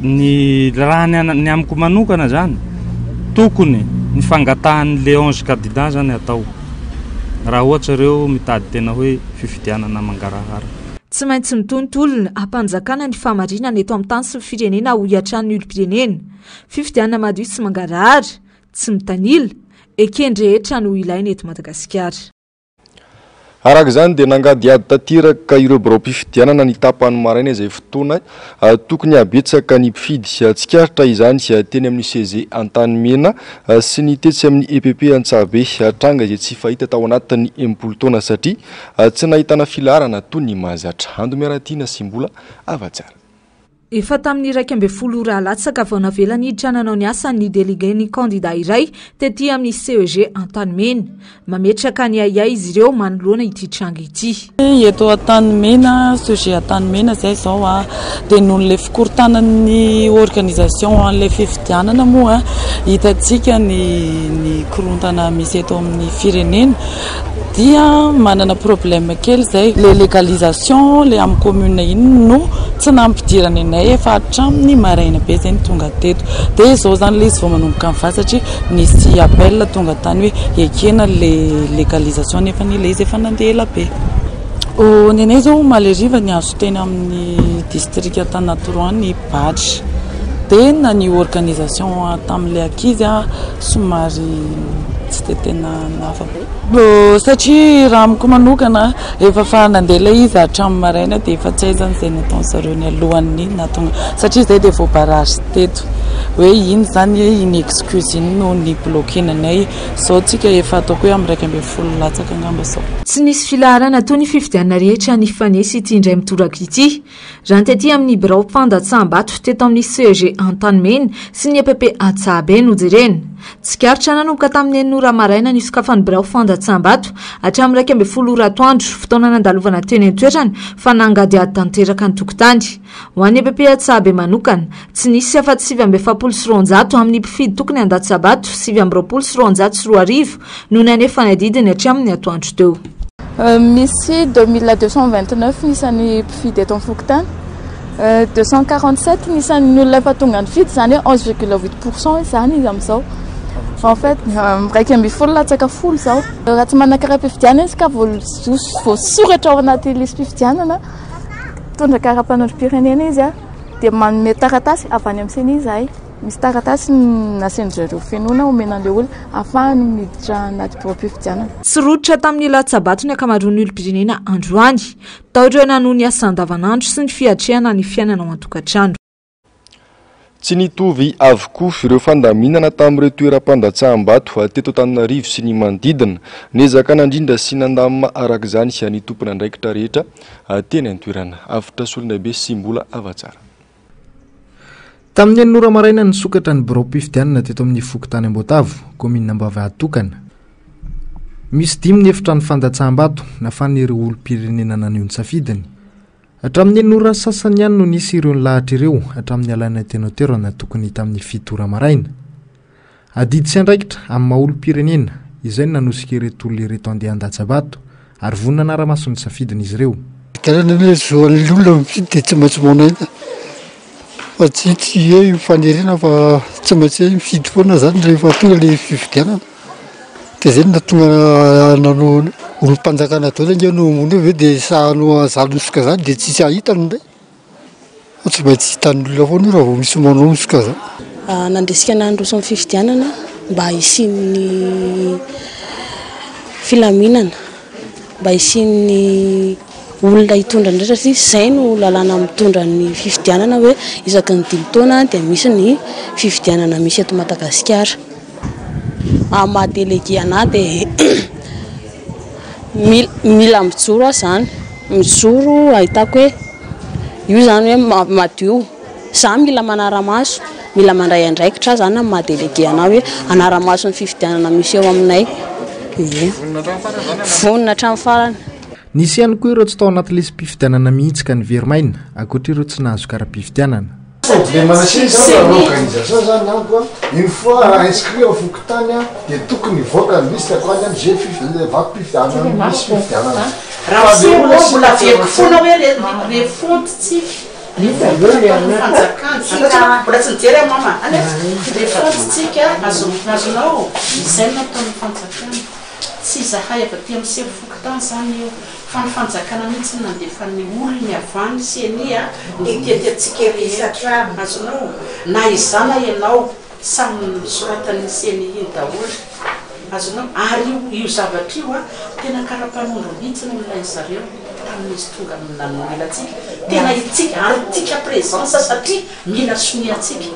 ny raha ny amiko manokana zany tokony ny fangatahan'le 11 candidat zany atao raha ohatra ireo mitady tena hoe fifidianana mangarahara tsy maintsy mitontoolona ampanjakana ny famarinana eto amin'ny tany sy firenena ho hiatran'ny olom-pirenena fifidianana madio sy mangarahara tsy mitanila ekendrehetra no ilaina eto Madagasikara araka izany dia nangady ady tanteraka ireo birao-pifidianana ny tapany maraina izay fotoana tokony habetsaka ny mpifidy tsikaritra izany teny amin'ny CG Antanimena sy ny tetsy amin'ny EPP Antsabe Tranga izay tsy fahita tao anatin'ny 80 taona satria tsy nahitana filaharana toy ny mahazatra Andomiaratiana sy mbola avatsara efa tamin'ny 12 Rahalasaka vao navelany hiditra nanao ny asa ny délégué-ny candidat iray tetỳ amin'ny CEG Antanimena mametraka ny ayay izy ireo manoloana ity tranga ity eto Antanimena CEG Antanimena zay zao dia nohon'le fikorontanan'ny organisation an'le fifidianana moa hitantsika ny korontana misy eto amin'ny firenena dia manana problème kely zay le légalisation le amin'ny commune iny no tsy nampidirana anay efa hatramin'ny maraina be zay ny tonga teto dia zao zany le izy vao manomboka amin'ny vady satria nisy appel tonga tany hoe ekena le légalisation nefa le izy efa nandeha ela be. Ny anay zao maleriva ny azo teny amin'ny district Antananarivo ny badge dia na ny organisation tamin'ilay ankizy somary tsy dia tena nafa satria raha amiko manokana efa fa nandeha ilay izy hatramin'ny maraina dia efa tsy aizany izay nataony zareo ny alohany natonga satria izay dia vao barage teto hoe iny zany iny excuse iny no ny bloquenanay sao tsika efa ataoko hoe amin'ny 1 latsaka angamba sao. Tsy nisy filaharana toy ny fifidianana rehetra ny fanesy ity indray mitoraka ity raha ny tetỳ amin'ny birao mpandatsaham-bato teto amin'ny CEG Antanimena sy ny EPP Atsahabe no jerena. Tsikaritra nanomboka tamin'ny 9 maraina ny sokafan'ny birao fandatsaham-bato hatramin'ny 12 atoandro fotoana nandalovana teny an-toerana fa nangady ady tanteraka ny tokotany. Ho an'ny EPP Atsahabe manokana tsy nisy afa-tsy 720 amin'ny mpifidy tokony an-Datsabato 720 no nanefa fanadidiny hatramin'ny atoandro teo. Misy 2229 nisan'ny mpifidy eto amin'ny Fokotany, 247 nisan'ny olona efa tonga nifidy zany 11,8% izany izy amin'izao. En fait, raiky amby folo latsaka folo zao. Raha tsy manakara mpifidianana izy ka voasoratra ao anaty lisy mpifidianana tondra karapanondrom-pirenena izy dia manome taratasy avy any amin'ny seny izahay. Misy taratasy nasen'izareo fenona omena an'ilay olona ahafahany miditra anaty mpifidianana. Tsy rototra tamin'ny Latsabato ny ankamaroan'ny olom-pirenena androany tao ireo nanohy ny asa andavanandro sy ny fiatrehana ny fiainana ao an-tokantrano. Tsy nitovy avokoa ireo fandaminana tamin'ireo toeram-pandatsaham-bato teto Antananarivo sy ny manodidina niezaka nandrindra sy nandamina araka izany sy ny tompona andraikitra rehetra teny an-toerana afitra solona be sy mbola avatsara. Tamin'ny 9 maraina ny sokatra ny birao mpifidianana teto amin'ny Fokotany Ambotavo, komina Ambava atokana. Misy 5 ny efitra ny fandatsaham-bato nafan'ireo olom-pirenena naneho ny safidiny. Hatramin'ny 9 sasany ihany no nisy ireo lahatra ireo hatramin'ny alana tenoterana tokony tamin'ny 7 maraina. Adidy sy andraikitra amin'ny maha-olom-pirenena izay nanosika ireto olona ireto andeha an-Datsabato ary vonona anara-maso ny safidiny izy ireo. Karana hoe zoan'ny olona mifidy dia tsy maintsy monaina. Fa tsy hoe mifanerena fa tsy maintsy mifidy foana zany rehefa tonga ilay fifidianana. Dia izay natonga nanao olom-panjakana daholo inge no mony hoe dia sahanao azalosoka zany dia tsisy ahitany ndray. Fa tsy maintsy hitan'ny olona foana raha vao misy manao mosoka zany. Nandesika nandroso amin'ny fifidianana mba hisian'ny filaminana, mba hisian'ny olona hitondra ndray satria izay no lalàna mitondra ny fifidianana hoe isaky ny 5 taona dia misy ny fifidianana misy eto Madagasikara. Maha-délégué anahy dia mila mijoro zany, mijoro ahitako hoe io zany hoe madio, za mila manara-maso, mila mandray andraikitra zany amin'ny maha-délégué anahy hoe anara-maso ny fifidianana misy eo aminay. Vonona hatramin'ny farany. Nisy ihany koa ireo tsy tao anaty lesy mpifidianana mihitsika ny verimaina ankoatra ireo tsy nahazo kara-mpifidianana. Une fois inscrit au Fokotany dia tokony voaka ny liste akoany j'ai vaky mpifidianana misy mpifidianana. Raha tsy mbola veko foana hoe le fontitsika mbola tsy nijery mama le fontitsika azonao izay nataon'ny fanjakana tsy zahay avy aty amin'ny sery Fokotany zany io fa ny fanjakana mihitsy nandefa ny olona avany sy ania ny tiatiatsika rehetra azonao na izana ianao samy soratany seny iny daholo azonao ary io zavatra io tena karapanondro mihitsy ny olona zareo amin'izy tonga amin'ny nanoelatsika tena itsika ary tika présence satria mila somiatsika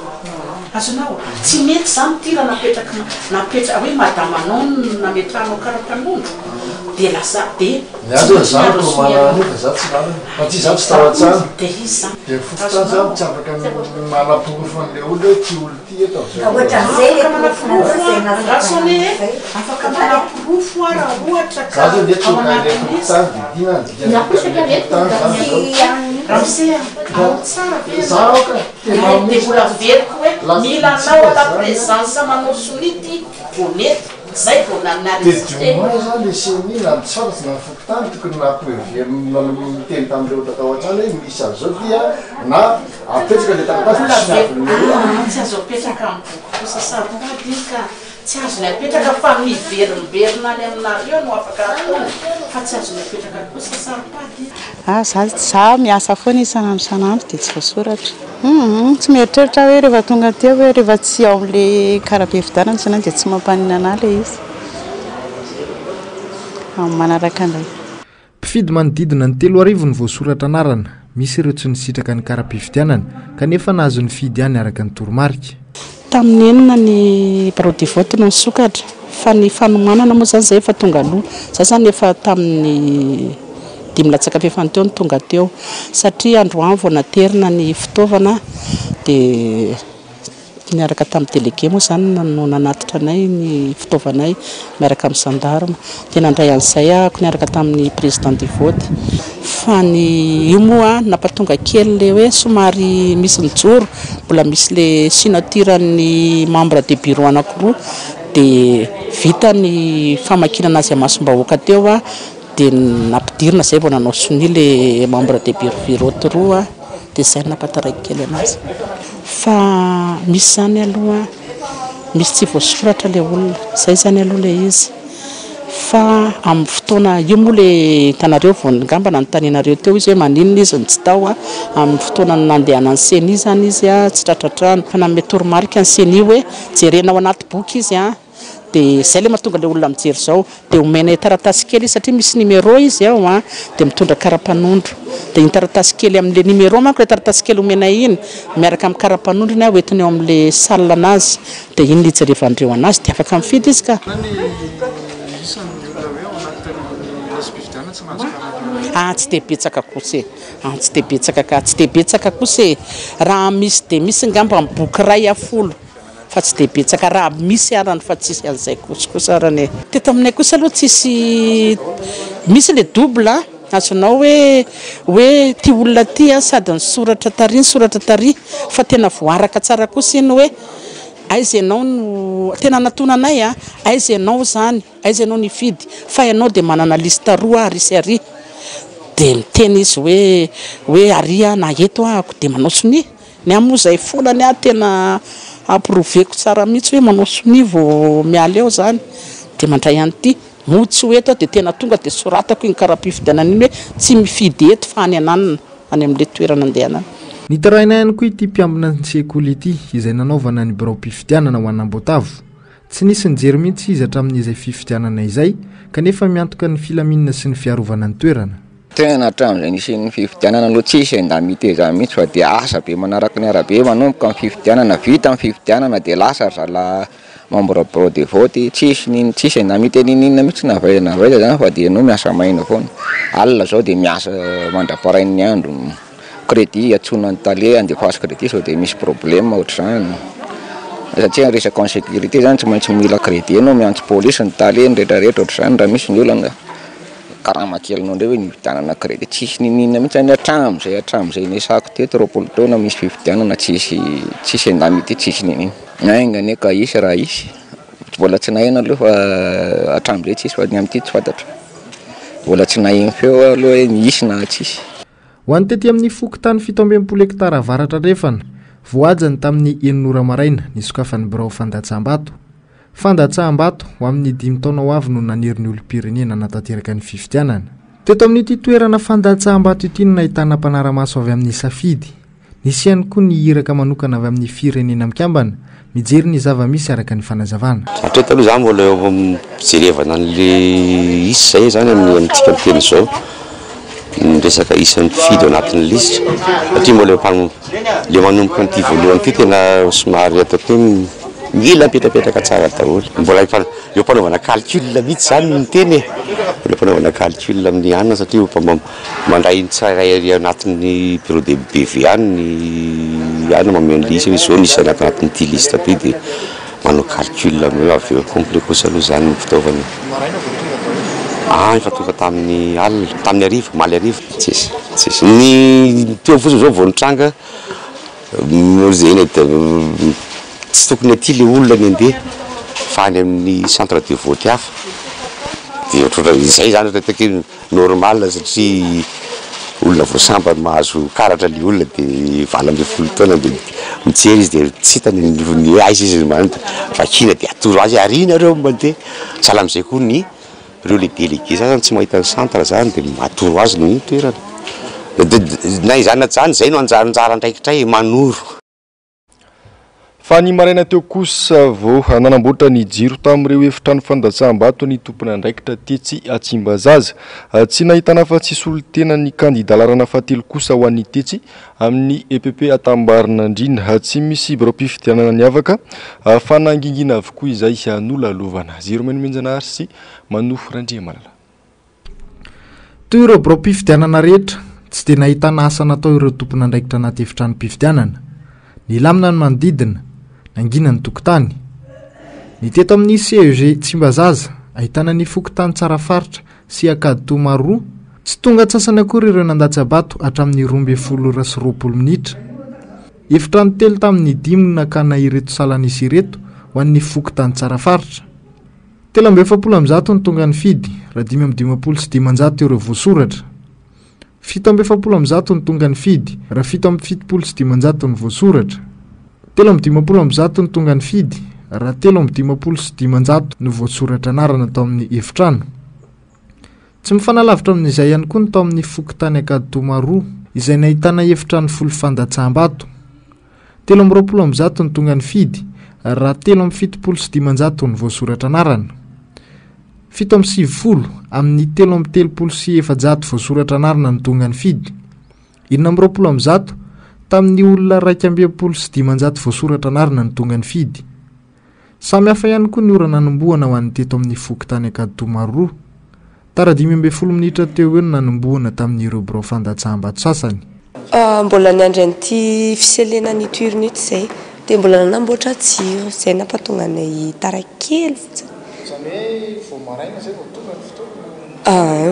azonao tsy mety zany tira napetraka hoe madamanao nametranao karapanondro dia lasa dia afaka manapirofo raha ohatra ka ao anatin'izy raha tsara dia mbola veriko hoe mila anao la présence manao solity vo mety zay vao nanaritemoin zany le semi na tsy fantatsy na fokotany tokony namiteny tam'ireo tatao an-trano hoe misy azao dia na apetraka le taratasy tsy azo apetraka am'boky kosa saripady ka tsy azony apetraka fa miverimberina any aminareo no afaka atona fa tsy azony apetraka kosa saripady za miasa foana isanandro dia tsy voasoratra tsy mieritreritra hoe rehefa tonga teo hoe rehefa tsy ao am'le karabe-vidanana sanany dia tsy mampanina le izy manaraka andray mpifidy manodidina ny 3 arivo ny voasoratra anarana misy ireo tsy nisitraka ny karabe-vidianana kanefa nahazo ny fidy ihany araka ny toromarika tamin'ny enina ny brody vote no nisokatra fa ny fanomanana moa zany zay efa tonga aloha za zany efa tamin'ny 5 latsaka fefany teo ny tonga teo satria androany vao naterina ny fitaovana dia niaraka tamin'ny délégué moa zany no nanatitra anay ny fitaovanay miaraka amin'ny gendarme dia nandray an'izay ahako niaraka tamin'ny président du vote fa ny io moa nampatonga kely le hoe somary misy nijoro mbola misy le signature-ny membre de bureau anankiroa dia vita ny famakinana azy amasom-bahoaka teo dia nampidirina zay vao nanao soni le membre de bureau roa dia zay nampataraiky kely anazy fa misy zany aloha misy tsy voasoratra le olona zay zany aloha le izy fa amin'ny fotoana io moa le hitanareo voningamba nanontanianareo teo izy hoe maninona izy ny tsy tao amin'ny fotoana nandehanany seni zany izy tsy tratratrano fa nanome toromarika ny seni hoe jerenao anaty boky izy dia zay le mahatonga le olona mijery zao dia omena taratasy kely izy satria misy numéro izy ao dia mitondra karapanondro dia iny taratasy kely amin'le numéro manko le taratasy kely omena iny miaraka amin'ny karapanondro iny hoentiny eo amin'le salle anazy dia iny le jerevandreo anazy dia afaka mifidy izy ka tsy dia betsaka kosa tsy dia betsaka ka tsy dia betsaka kosa raha misy dia misy ngamba amin'ny boky ray afolo fa tsy dia betsaka raha misy arany fa tsisy an'izay kosa arany teto aminay kosa aloha tsisy misy le double azonao hoe ty olona ty sady ny soratra tary fa tena voaraka tsara kosa iny hoe aiza ianao no tena natonanay aiza ianao zany aiza ianao nifidy fa ianao dia manana lista roa ary sy ary dia miteny izy hoe aria na eto ahako dia manao soni ny amoa zay folany tena approveko tsara mihitsy hoe manao soni vao miala eo zany dia mandray an'ity mo tsy ho eto dia tena tonga dia soratako iny karaha-pifidianana iny hoe tsy mifidy eto fa any ananana any amin'le toerana andehanana nitaraina ihany koa ity mpiambina ny sekoly ity izay nanaovana ny birao-pifidianana ho anam-boatavo tsy nisy nijery mihitsy izy hatramin'izay fifidianana izay kanefa miantoka ny filaminana sy ny fiarovana ny toerana tena hatramin'izay nisy ny fifidianana aloha tsisy endamiteza mihitsy fa dia asa be manaraka ny arabe manomboka amin'ny fifidianana vita amin'ny fifidianana dia lasa zala membre bureau de vote tsisy endamite ninina mihitsy navaiza zany fa dia no miasa maina foana alina zao dia miasa mandraparain'ny andro crédit atsonany tale andefasy crédit sao dia misy problème ohatr'izany satria resaka en sécurité zany tsy maintsy mila crédit anao miantso police ny tale ny rehetrarehetra ohatr'izany raha misy ny olana karaha makelinao ndray hoe nividianana crédit tsisy ninina mihitsy any hatramin'izay nisako teto 20 taona misy fividianana tsisy endamity tsisy ninina aingany ka isy raha isy mbola tsy nahena aloha fa hatramin'izay tsisy fa ny amin'ity tsy fantatra mbola tsy naheny feo aloha hoe misy na tsisy ho any tety amin'ny fokotany 17 hektara avaratra drefana voajany tamin'ny 9 maraina nisokafan'ny birao fandatsaham-bato ho amin'ny 5 taona ho avy no naniry ny olom-pirenena natateraka ny fifidianana teto amin'ity toerana fandatsaham-bato ity no nahitana mpanara-maso avy amin'ny safidy nisy ihany koa ny hiraka manokana avy amin'ny firenena mikambana mijery ny zava-misy araka ny fanazavana hatreto aloha zany mbola eo jerevana an'le isy zay zany amintsika miteny zao resaka isan'ny mpifidy ao anatin'ny lisitra satria mbola le manomboka n'ity voalohany ity tena somary atao hoe mila mipetrapetraka tsara daholo mbola eo mpanaovana calcul mihitsy zany miteny mbola mpanaovana calcul amin'ny anina satria mandray tsara anatin'ny bureau de BV ny anina mameno lisa izy zao nisy anatin'ity lista ty dia manao calcul avy eo complet kosa aloha zany ny fitaovana efa tonga tamin'ny alina tamin'ny arivo maly arivo tsisy ny teo fotsiny zao vao nitranga zay tsy tokony aty le olona ny andeha fa any amin'ny centre de vote hafa dia ohatratra izay zany rehetra normal satria olona voasambany mahazo karatra le olona dia vala ambin'ny folo taona dia mijery izy dia tsy hitany ny aiza izy mananta vakina dia atoro azy arinareo mandeha sahala amin'izay koa ny ireo le délégué zany tsy mahita ny centre zany dia matoro azy ny toerana na izany ajany zay no anjaranjara ndraikitray manoro. Fa ny maraina teo kosa vao nanamboatra ny jiro tamin'ireo efitrano fandatsaham-bato ny tompona andraikitra Tetsy Atsimbazaza. Tsy nahitana fa tsisy olon-tena ny kandida larana fahatelo kosa ho an'ny Tetsy amin'ny EPP Atambarinandrina. Tsy misy biro-pifidianana niavaka fa nangingina avokoa izay nolalovana. Zero menomenjanahary sy Manofo Randriamalala. Toy ireo biro-pifidianana rehetra tsy dia nahitana asa natao ireo tompona andraikitra anaty efitrano-pifidianana. Ny lamina ny manodidina nangina ny tokotany. Ny teto amin'ny CEG Tsimbazaza ahitana ny fokotany tsara faritra sy Akadito Maroa tsy tonga atsasany akory ireo nandatsabato hatramin'ny 12:20 minitra. Efitrano telo tamin'ny 5 nakana ireto salanisy ireto ho an'ny fokotany tsara faritra. 770 ny tonga ny fidy raha 5,5 ireo voasoratra. 770 ny tonga ny fidy raha 7,7 ny voasoratra. 3,5 ny tonga ny fidy raha 3,5 ny voasoratra anarana tao amin'ny efitrano. Tsy mifanalavitra amin'izay ihany koa ny tao amin'ny fokotany Akadito Maroa izay nahitana efitrano folo fandatsaham-bato. 3,20 ny tonga ny fidy raha 3,7 ny voasoratra anarana. 7,70 amin'ny 3,7 voasoratra anarana ny tonga ny fidy. 20 tamin'ny olona 2,7 voasoratra anarana ny tonga ny fidy. Samy hafa ihany koa ny ora nanombohana ho an'ny teto amin'ny fokotany Akadito Maroa. Tara 12 minitra teo eo no nanombohana tamin'ireo biro fandatsaham-bato sasany. Mbola niandry an'ity fiselena ny tournit zay dia mbola nanamboatra jiro zay nampatonganay tarakely fotsiny.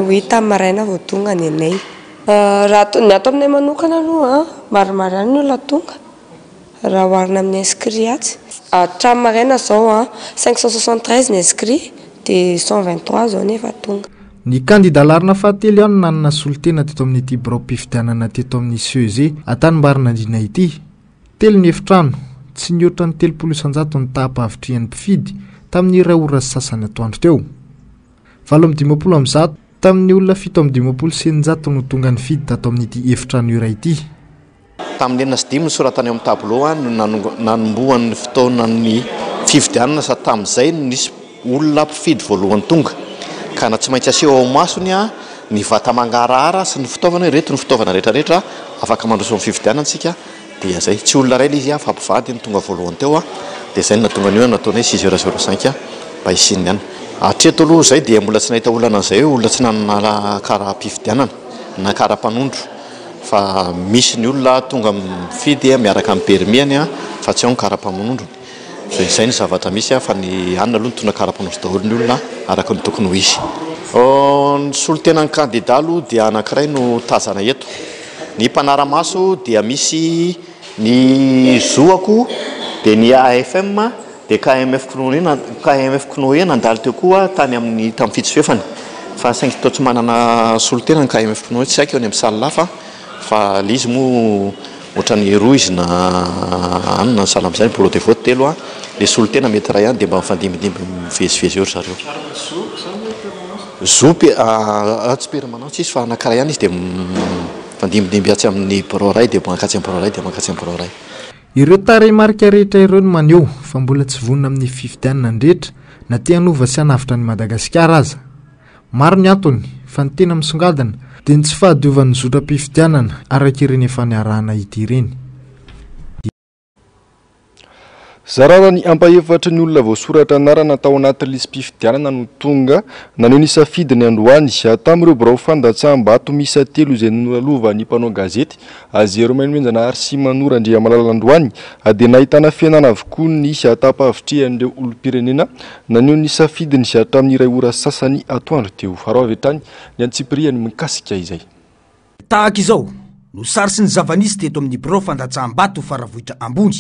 Oui, tamin'ny maraina vao tonga ny anay. Raha ny ato aminay manokana aloha maromaro ihany ny olona tonga raha oharina amin'ny inscrit atsy. Hatramin'ny maraina zao 573 ny inscrit dia 123 zao nefa tonga. Ny kandida larina fahatelo ihany nanana solotena teto amin'ity biro-pifidianana teto amin'ny CEG Atambarinandrina ity. Telo ny efitrano tsy niotra ny 300 ny taham-pahavitrian'ny mpifidy tamin'ny 2 ora sasany atoandro teo. 7,20 tamin'ny olona 7,9 no tonga ny fidy tato amin'ity efitrano iray ity. Tamin'ny 9 ny soratany amin'ny tableau no nanombohan'ny fotoanan'ny fifidianana sa tamin'izay nisy olona mpifidy voalohany tonga. Ka na tsy maintsy aseho ao masony ny vata mangarahara sy ny fitaovana reto ny fitaovana rehetrarehetra afaka mandroso amin'ny fifidianantsika dia zay tsy olona ray izy fa mpivady ny tonga voalohany teo dia zay natonga ny nataonay 6h05 mba isinny ihany. Hatreto aloha zay dia mbola tsy nahita olana an'izay hoe olona tsy nanana kara mpifidianana na kara mpanondro fa misy ny olona tonga mifidy miaraka amin'ny permis-any fa tsy ao ny kara mpanondro. Izay ny zavatra misy fa ny anona aloha ny tona kara mpanondro daholo ny olona araka ny tokony ho izy. Ny solotenan'ny kandida aloha dia anankiray no tazana eto. Ny mpanara-maso dia misy ny zoako dia ny AFM dia KMF Knoe nandalo teo koa tamin'ny fitsofefany fa saingy tao tsy manana solotena ny KMF Knoe tsy haiko eo any amin'ny salle lafa fa le izy moa ohatrany roa izy na anona ny salle amin'izay bureau de vote telo le solotena mety raha ihany dia mba mifandimidimby mivezivezy eo ry zareo. Zopy tsy permanent tsy izy fa anankiray ihany izy dia mifandimidimby atsy amin'ny bureau ray dia mankatsy amin'ny bureau ray dia mankatsy amin'ny bureau ray. Ireo tarehimarika rehetra ireo no maneho fa mbola tsy vonona amin'ny fifidianana andrehetra na te hanova sy hanavitra ny Madagasikara aza. Maro ny antony fa ny tena misongadina dia ny tsy fahadiovan'ny zotram-pifidianana araka ireny efa niarahana ity ireny. Zarara ny ampahefatra ny olona voasoratra anarana tao anaty listim-pifidianana no tonga naneho ny safidy ny androany tamin'ireo birao fandatsaham-bato misa 3 izay nolalova ny mpanao gazety Zero Menomenjanahary sy Manofo Randriamalala androany dia nahitana fiainana avokoa ny tapa-havitrihan'ireo olom-pirenena naneho ny safidy ny hatramin'ny 2 ora sasany atoandro teo. Farao avy hatrany ny Antsipriany mikasika izay. Tahaka izao no sary sy ny zavanisy teto amin'ny birao fandatsaham-bato Faravohitra ambony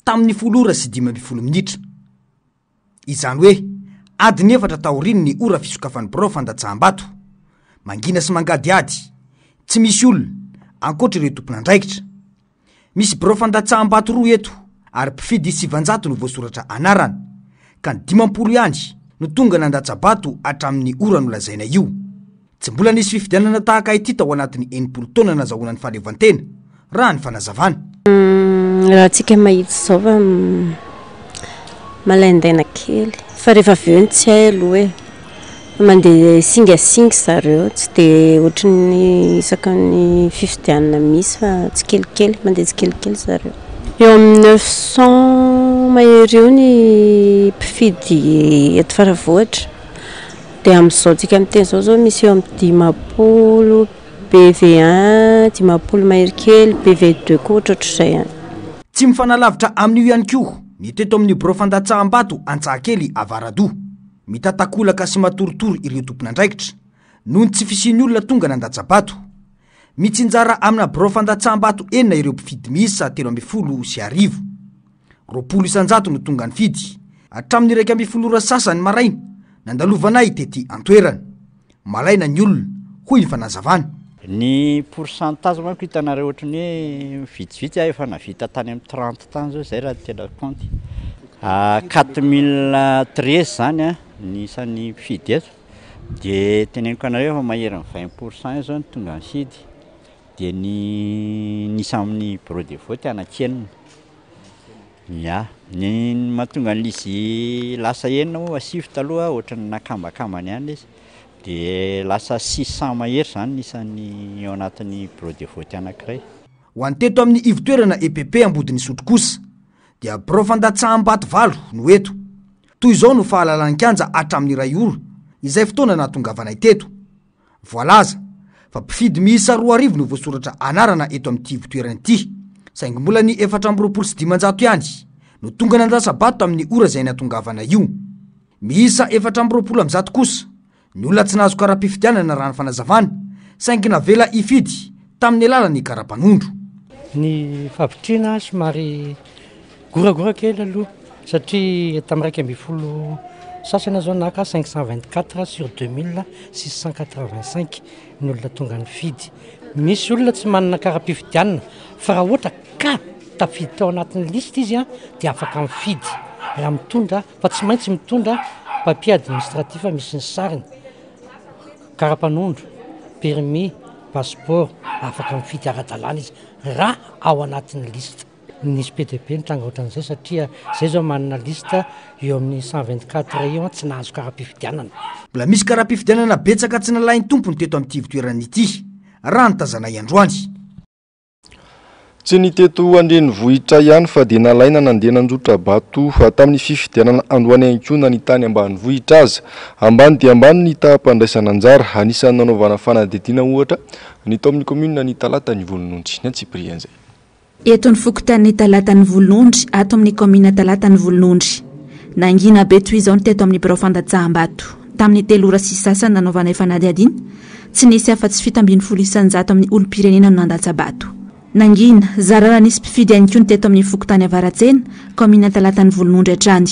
tamin'ny 1 ora sy 15 minitra. izany hoe adiny 4 taoriny ny ora fisokafan'ny birao fandatsaham-bato mangina sy mangadiady tsy misy olona ankoatra ireo tompon'andraikitra. Misy birao fandatsaham-bato roa eto ary mpifidy 700 no voasoratra anarana ka ny 50 ihany no tonga nandatsa-bato hatramin'ny ora no lazaina io. Tsy mbola nisy fifidianana tahaka ity tao anatin'ny 80 taona nazahoana ny fahaleovantena raha ny fanazavana. Raha tsika mahita zao fa malaindaina kely fa rehefa avy eo tsy hay aloha hoe mandeha singasinga zareo tsy dia ohatran'ny isaky fifidianana misy fa tsy kelikely mandeha tsy kelikely zareo. Eo amin'ny 900 mahery eo ny mpifidy eto Faravohitra dia amin'izao tsika miteny zao misy eo amin'ny 50 BV1 50 mahery kely BV2 koa ohatrohatr'izay ihany. Tsy mifanalavitra amin'io ihany koa ny teto amin'ny birao fandatsaham-bato Antsahakely Avaradoha mitatakolaka sy matoritory ireo tompon'andraikitra noho ny tsy fisian'ny olona tonga nandatsa-bato. Mitsinjara amina birao fandatsaham-bato enina ireo mpifidy miisa 310 20 isanjato no tonga ny fidy hatramin'ny 1 ora sasany maraina nandalovanay tety antoerana. Malaina ny olona hoy ny fanazavana. Ny pourcentage manko hitanareo ohatrany hoe vitsivitsy efa navita tany amin'ny 30 tany zao zay raha tena compte 4013 zany ny isan'ny mpifidy eto dia teneniko anareo fa mahery 20% zao ny tonga ny fidy dia nisy amin'ny bureau de vote anakenina ya ny mahatonga an'izy lasa enina moa asivy taloha ohatrany nakambakambany ihany izy dia lasa 600 mahery zany isan'ny ao anatin'ny bureau de vote anankiray. Ho an'ny teto amin'ny ivotoerana EPP Ambodin'ny Sotro kosa dia birao fandatsaham-bato 7 no eto. Toy izao no fahalalan-kanja hatramin'ny 2 ora izay fotoana nahatongavanay teto. Voalaza fa mpifidy miisa 2000 no voasoratra anarana eto amin'ity ivotoerana ity saingy mbola ny 425 ihany no tonga nandatsa-bato amin'ny ora izay nahatongavana io. Miisa 420 kosa ny olona tsy nahazo kara-pifidianana raha ny fanazavana saingy navela ifidy tamin'ny alalan'ny kara-panondro. Ny favitriana somary goragora kely aloha satria tamin'ny 120 sasana zao naka 524 sur 2685 ny olona tonga ny fidy. Misy olona tsy manana kara-pifidianana fa raha ohatra ka tafidy tao anatin'ny liste izy dia afaka mifidy raha mitondra fa tsy maintsy mitondra papier administratif misy ny sariny, kara-panondro, permis, passeport, afaka mifidy ara-dalàna izy raha ao anatin'ny liste. Nisy PDP nitranga ohatran'izay satria zay zao manana liste eo amin'ny 124 eo tsy nahazo kara-pifidianana. Mbola misy kara-pifidianana betsaka tsy nalainy tompony teto amin'ity ivotoerana ity raha nitazanay androany. Tsy ny teto andrenivohitra ihany fa dia nalaina nandeha nanjotra bato tamin'ny fifidianana Andohany Ankona ny tany ambanivohitra aza. Ambany dia ambany ny taham-pandraisana anjara anisan'ny nanaovana fanadihadiana ohatra ny tao amin'ny commune ny Talatan'ny Volonondry ny Antsiprian'izay. Eto ny fokotan'ny Talatan'ny Volonondry ato amin'ny commune Talatan'ny Volonondry. Nangina be toy izao ny teto amin'ny birao fandatsaham-bato tamin'ny 3 ora sy sasany nanaovana fanadihadiana tsy nisy afa-tsy 720 isanjato amin'ny olom-pirenena no nandatsa-bato. Nangina zarara nisy mpifidy ihany koa ny teto amin'ny fokotany Avaratsena commune Talatan'ny Volonondry hatrany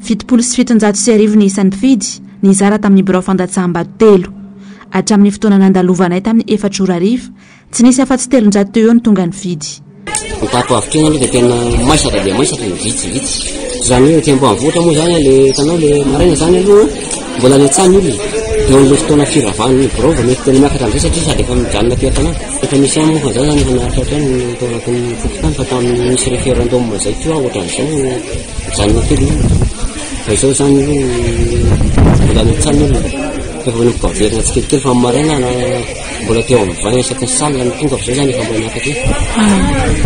770 ny isan'ny mpifidy nizara tamin'ny birao fandatsaham-bato 3 hatramin'ny fotoana nandalovanay tamin'ny 4 ora ariva tsy nisy afa-tsy 300 eo ny tonga ny fidy. Ny tato avitrina aloha dia tena maisaka dia maisaka ny vitsivitsy zany hoe tembo avotra moa zany le tanao le maraina zany aloha mbola niatsany olona eo amin'ilay fotoana firavahany ny birao mety tena miakatra amin'izay satria sady efa mijanona teo tanao efa misy ihany moa fa zao zany efa miaritra any ny tao anatin'ny fokotany fa tamin'ny misy référendum zay koa ohatran'izao mijanona telo fa izao zany mbola niatsany olona efa nipaverina tsikelikely fa maraina mbola teo amin'ny 20 isaky ny saly ny tonga avy zao zany efa mbola miakatra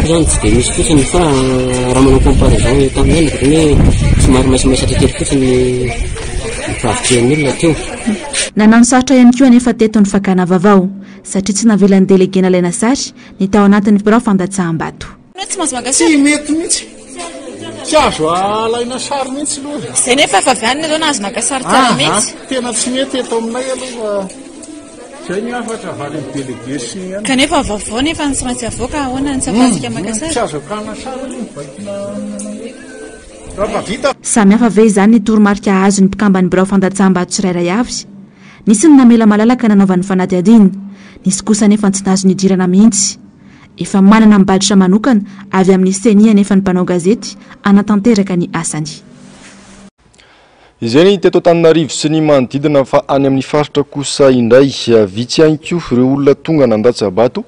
zany tsy dia misy fotsiny fa raha manao comparaison tamin'ny hoe somary maisamaisaky kely fotsiny fahavitrian'ny olona teo. Nanano sarotra ihany koa anefa teto ny fakana vaovao satria tsy navelan'ny délégué nalaina sary ny tao anatin'ny birao fandatsaham-bato. Tsy mety mihitsy tsy azo alaina sary mihitsy aloha zay nefa efa avy any zao nahazo maka sary tsara mihitsy tena tsy mety eto aminay aloha zay ny afatra valy ny délégué sy ny kanefa vaovao nefa ny tsy maintsy avoaka ahoana ny tsy afatsika maka sary tsy azo akana sary aloha mibaikina Samy hafa ve izany ny toromarika azony mpikambany birao fandatsaham-bato tsirairay avy. Nisy ny namela malalaka nanaovan'ny fanadihadiana, nisy kosa nefa tsy nazo nidirana mihitsy. Efa manana mibaditra manokana avy amin'ny senia nefa ny mpanao gazety anatanteraka ny asany. Izay teto Antananarivo sy ny manodidina fa any amin'ny faritra kosa indray vitsy ihany koa ireo olona tonga nandatsabato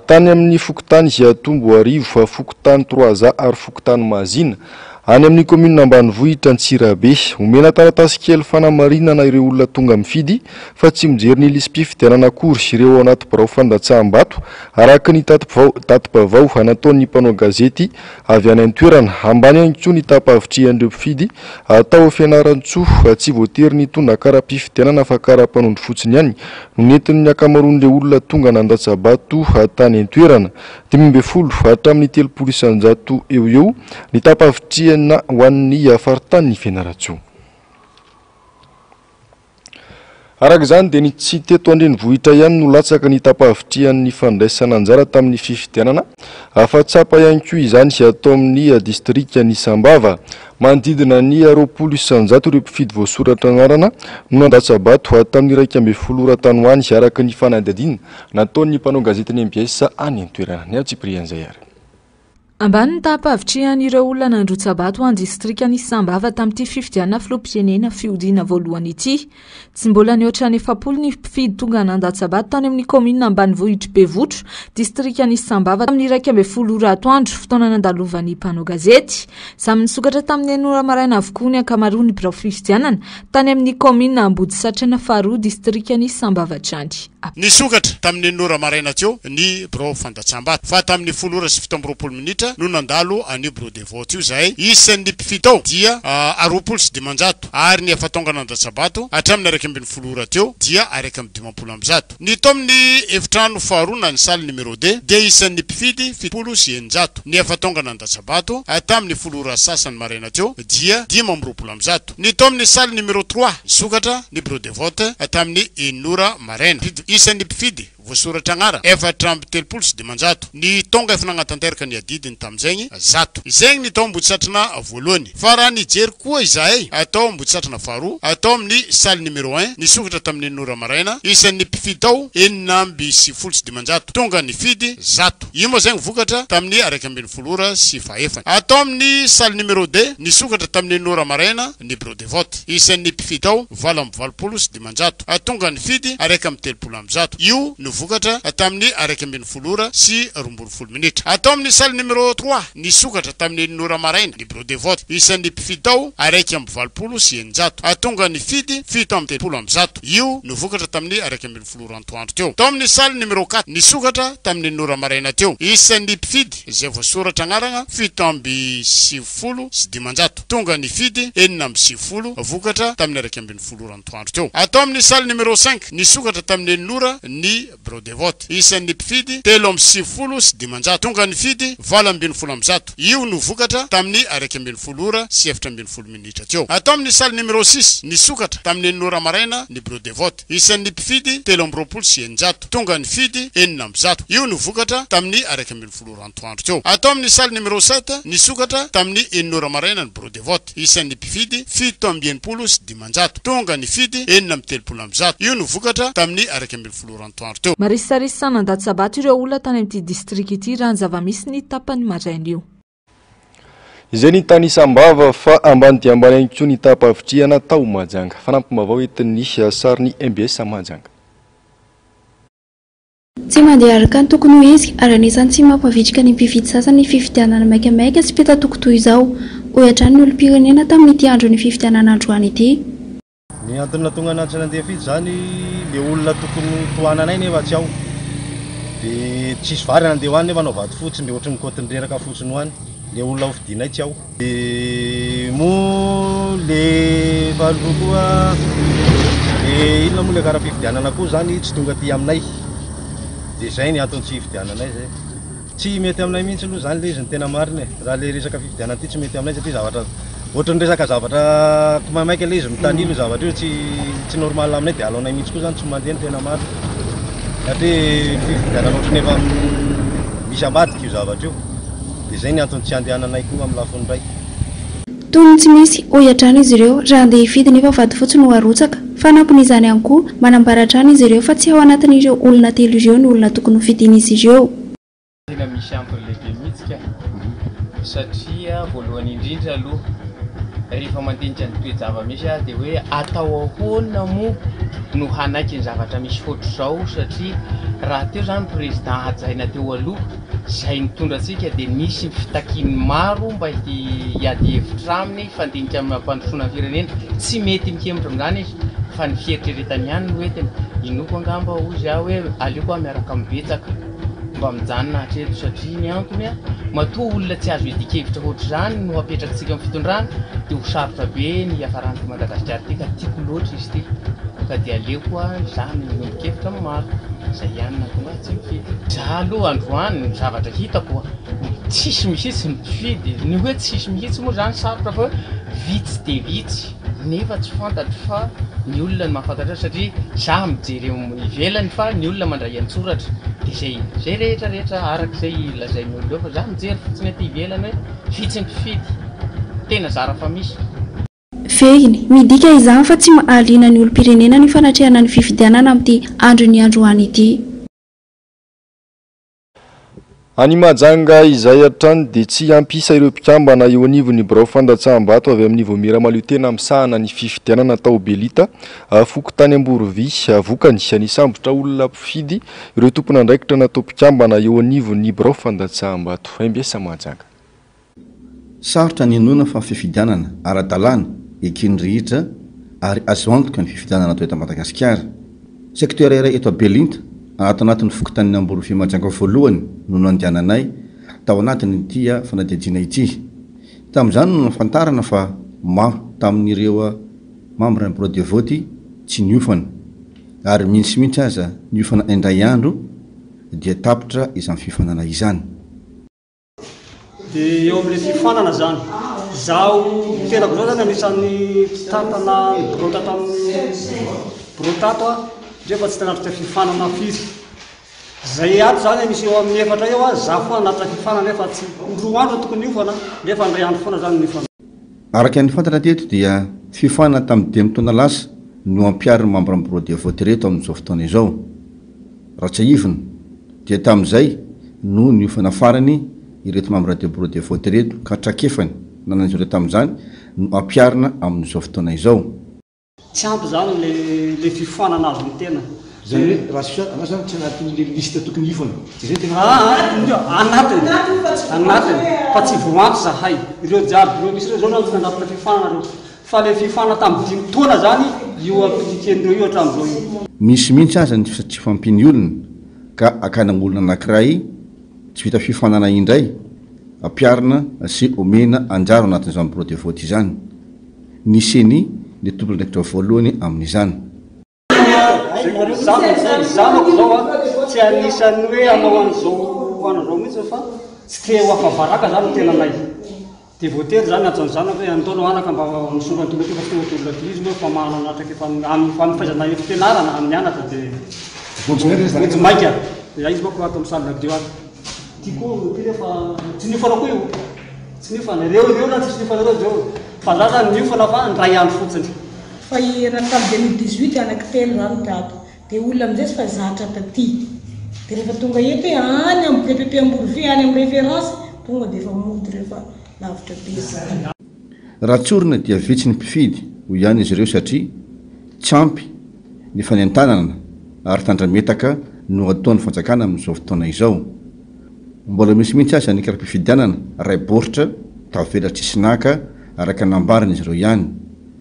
tany amin'ny fokotany Tomboarivo fa fokotany Troaza ary fokotany Mazina any amin'ny commune Ambanivohitra Antsirabe. Omena taratasy kely fanamarinana ireo olona tonga mifidy fa tsy mijery ny lisam-pifidianana akory ireo anaty birao fandatsaham-bato araka ny tatipavao nataon'ny mpanao gazety avy any an-toerana. Ambany ihany koa ny tapa-avitrian'ireo mpifidy atao fianaran-tsoa tsy voatery ny tondra kara-pifidianana fa kara-panondro fotsiny ihany no nentin'ny akamaroan'ireo olona tonga nandatsabato tany an-toerana. 12 hatramin'ny 30 isanjato eo ny tapa-avitriana ho an'ny faritany Fianarantsoa. Araka izany dia ny tsy teto Andrenivohitra ihany no latsaka ny tapa-avitrian'ny fandraisana anjara tamin'ny fifidianana fa tsapa ihany koa izany atao amin'ny distrika ny Sambava. Manodidina ny 20 isanjato ireo mpifidy voasoratra anarana no nandatsabato tamin'ny 12 ratanoany araka ny fanadihadiana nataon'ny mpanao gazety ny MBS any an-toerana. Ny Tsiprian'izay ary. Ambany ny tapa-avitrian'ireo olona nandrotsabato any distrika ny Sambava tamin'ity fifidianana filoham-pirenena fiodiana voalohany ity. Tsy mbola nihoatra ny 700 ny mpifidy tonga nandatsabato tany amin'ny commune Ambanivohitra Bevotro, distrika ny Sambava tamin'ny 12 ratoandro fotoana nandalovan'ny mpanao gazety. Samy nisokatra tamin'ny 9 maraina avokoa ny ankamaroan'ny birao fifidianana tany amin'ny commune Ambodisatrana faharoa, distrika ny Sambava Trany. Nisokatra tamin'ny 9 maraina teo ny birao fandatsaham-bato fa tamin'ny 10:20 minitra no nandalo any bureau de vote io zay isan'ny mpifitao dia 20 ary ny afatonga nandatsabato hatramin'ny 20 teo dia 20 ny tamin'ny efitrano faharoa na ny salle numéro 2 dia isan'ny mpifidy 70 ny afatonga nandatsabato tamin'ny 10 sasany maraina teo dia 20 ny tamin'ny salle numéro 3 nisokatra ny bureau de vote tamin'ny 9 maraina isan'ny mpifidy voasoratra agnara efatra amby 30 ny tonga efa nagnatanteraka ny adidiny tamizegny zato. Izegny ny tao Ambodisatrana voalohany. Fa raha nijery koa izahay atao Ambodisatrana faharoa atao amin'ny salle numéro 1 nisokatra tamin'ny 9 maraina isan'ny mpifidy tao 970 tonga ny fidy zato. Io moa zegny vokatra tamin'ny 12 sy faefany. Atao amin'ny salle numéro 2 nisokatra tamin'ny 9 maraina ny bureau de vote isan'ny mpifidy tao 20 tonga ny fidy 30 io vokatra tamin'ny 12 sy 20 minitra. Atao amin'ny salle numéro 3 nisokatra tamin'ny 9 maraina ny bureau de vote isan'ny mpifidy tao 20 sy 9 atonga ny fidy 70 io vokatra tamin'ny 12 rantoandro teo. Atao amin'ny salle numéro 4 nisokatra tamin'ny 9 maraina teo isan'ny mpifidy izay voasoratra agnarana 70 sy 9 tonga ny fidy 90 vokatra tamin'ny 12 rantoandro teo. Atao amin'ny salle numéro 5 nisokatra tamin'ny 9 ny bureau de vote isan'ny mpifidy 70 sy 9 tonga ny fidy 20 io vokatra tamin'ny 12 sy 17 minitra teo. Atao amin'ny salle numéro 6 nisokatra tamin'ny 9 maraina ny bureau de vote isan'ny mpifidy 30 sy 9 tonga ny fidy 90 io vokatra tamin'ny 12 rantoandro teo. Atao amin'ny salle numéro 7 nisokatra tamin'ny 9 maraina ny bureau de vote isan'ny mpifidy 70 sy 9 tonga ny fidy 70 io vokatra tamin'ny 12 rantoandro teo. Marisarisa nandatsabato ireo olona tany amin'ity distrika ity raha ny zava-misy ny tapany maraina io. Izay ny tany Sambava fa ambany dia ambany ihany koa ny tapa-avitriana tao Mahajanga. Fanampim-baovao entin'ny sarin'ny MBS Mahajanga. Tsy mandeha araka ny tokony ho izy ary anisany tsy mampavitrika ny mpifidy sasany fifidianana maikamaika sy petatoko toy izao ohatrany ny olom-pirenena tamin'ity andro ny fifidianana androany ity. Ny antony nahatonga anazy nandeha fidy zany le olona tokony tohananay nefa tsy ao dia tsisy vary nandeha hoany nefa anao vato fotsiny dia ohatry mikoty nireraka fotsiny hoany le olona ho fidinay tsy ao dia moa le faharoa koa dia inona moa le kara-pifidianana koa zany tsy tonga aty aminay dia izay ny antony tsy hifidiananay zay tsy mety aminay mihitsy aloha zany le izy ny tena marina raha le resaka fifidianana ty tsy mety aminay satria zavatra ohatry ny resaka zavatra mamaika le izy mitanilo zavatra io tsy normal aminay dia alaonay mihitsy koa zany tsy mandeha ny tena marina satria fifidianana ohatry nefa misy ambadika io zavatra io dia izay ny antony tsy andehananay koa amin'ny lafiny ray. toy ny tsy misy ohatrany izy ireo raha andeha hifidy nefa vady fotsiny ho arotsaka fa nampon'izany ihany koa manambaratrany izy ireo fa tsy ao anatin'ireo olona telo ireo ny olona tokony ho fidiny izy ireo. Tena misy antony lehibe mihitsy satria voalohany indrindra aloha rehefa mandinika ny toe-java-misy dia hoe atao ahoana moa no hanaiky ny zavatra misy ohatr'izao satria raha teo zany président hajaina teo aloha izay nitondra antsika dia misy fitakiny maro mba hiady hevitra aminy fandinika amin'ny mampandrosoana ny firenena tsy mety mikemitra amin'izany izy fa ny fieritreretany ihany no entiny inoko angamba ozy aho hoe aleoko miaraka mibetsaka mba mijanona hatreto satria ny antony matoa olona tsy azo edikevitra ohatr'izany no apetrakatsika amin'ny fitondrana dia ho sarotra be ny hafaranty Madagasikara ty ka tiako loatra izy ty ka dia aleoko izany nombonkevitra amin'ny maro izay ihany natonga tsy mifidy za aloha androany ny zavatra hitako tsisy mihitsy ny mpifidy ny hoe tsisy mihitsy moa zany sarotra fa vitsy dia vitsy nefa tsy fantatro fa ny olona ny mahafantatra satria za mijery ivelany fa ny olona mandray an-tsoratra dia zay rehetrarehetra arak'izay lazainy olona eo fa za mijery fotsiny aty ivelany hoe vitsy ny mpifidy tena zara fa misy vehiny midika izany fa tsy mahaliana ny olom-pirenena ny fanatrehana ny fifidianana amin'ity andro ny androany ity. Any Mahajanga izay hatrany dia tsy ampisa ireo mpikambana eo anivon'ny birao fandatsaham-bato avy amin'ny Voamiramahalio tena misahana ny fifidianana tao Belita fokotany Amborovy vokany anisambotra olona mpifidy ireo tompona andraikitra natao mpikambana eo anivon'ny birao fandatsaham-bato. Embesa Mahajanga. Sarotra ny nona fa fifidianana ara-dalàna ekiny rehetra ary azo antoka ny fifidianana atao eto Madagasikara. Sekteur iray eto Belita anatin'ny fokotan'ny Amborovy Mahajanga voalohany no nandehananay tao anatiny tia fanadihadiana ity. Tamin'izany no nafantarana fa tamin'ireo membre ny bureau de vote tsy niofana ary mihitsy aza niofana indray andro dia tapitra izany fifanana izany. Dia eo amin'ilay fifanana zany zaho tenako zao zany anisan'ny tatana bureau tamin'ny bureau tato rehefa tsy tanatitra fifanana firy zay ato zany misy eo amin'ny efatra eo za foa anatitra fifanana nefa tsy roa andro tokony niofana nefa ndray andro foana zany niofana. Araka ny fantatra teto dia fifanana tamin'ny demi-taona lasa no ampiariny membre ny bureau de vote reto amin'izao fotoana izao. Raha tsy aivina dia tamin'izay no niofana farany ireto membre de bureau de vote reto ka trakefany nanan'izy ireo tamin'izany no ampiarina amin'izao fotoana izao. Tsy ampy zany le fifanana azo ny tena. Zany raha zany tsy anatin'le liste tokony hifana. Anatiny fa tsy voanto zahay ireo jiaby ireo misy ireo zao na nanapitra fifanana reo fa le fifanana tamin'ny 5 taona zany io appliquendreo io hatramin'izao io. Misy mihitsy aza ny tsy fampiny olona ka akana olona anankiray tsy vita fifanana indray ampiarina sy omena anjara anatin'izany bureau de vote izany. Niseny le tompony ndraikitra voalohany amin'izany. Zanako zao tsy anisan'ny hoe anao an'izao mihitsy fa tsy te ho afavaraka zany tena nay. Dia voatery zany antony zanako hoe antonao anaka mba misonga antolo ty fa tsy tolona izy moa fa mananatraka efa amin'ny fahaizana fianarana amin'ny anatra dia votsy maika dia izy mako ato amin'ny salina video ato. Tiako ty rehefa tsy niofana koa io tsy niofana ireo na tsisy niofana ireo fa za zany niofana fa ndray andro fotsiny. Fa raha tamin'ny 2018 anankitelo zany tato dia olona amin'izay tsy fa zatra taty dia rehefa tonga eto hoe any amin'ny DPP Amborovy any amin'ny référence tonga dia efa mody rehefa lavitra be. Raha tsorina dia vitsy ny mpifidy ho ihany izy ireo satria tsy ampy ny fanentanana ary tandrametaka no ataon'ny fanjakana amin'izao fotoana izao. Mbola misy mihitsy aza ny kara-pifidianana ray boritra tavelatra isinaka araka nambariny izy ireo ihany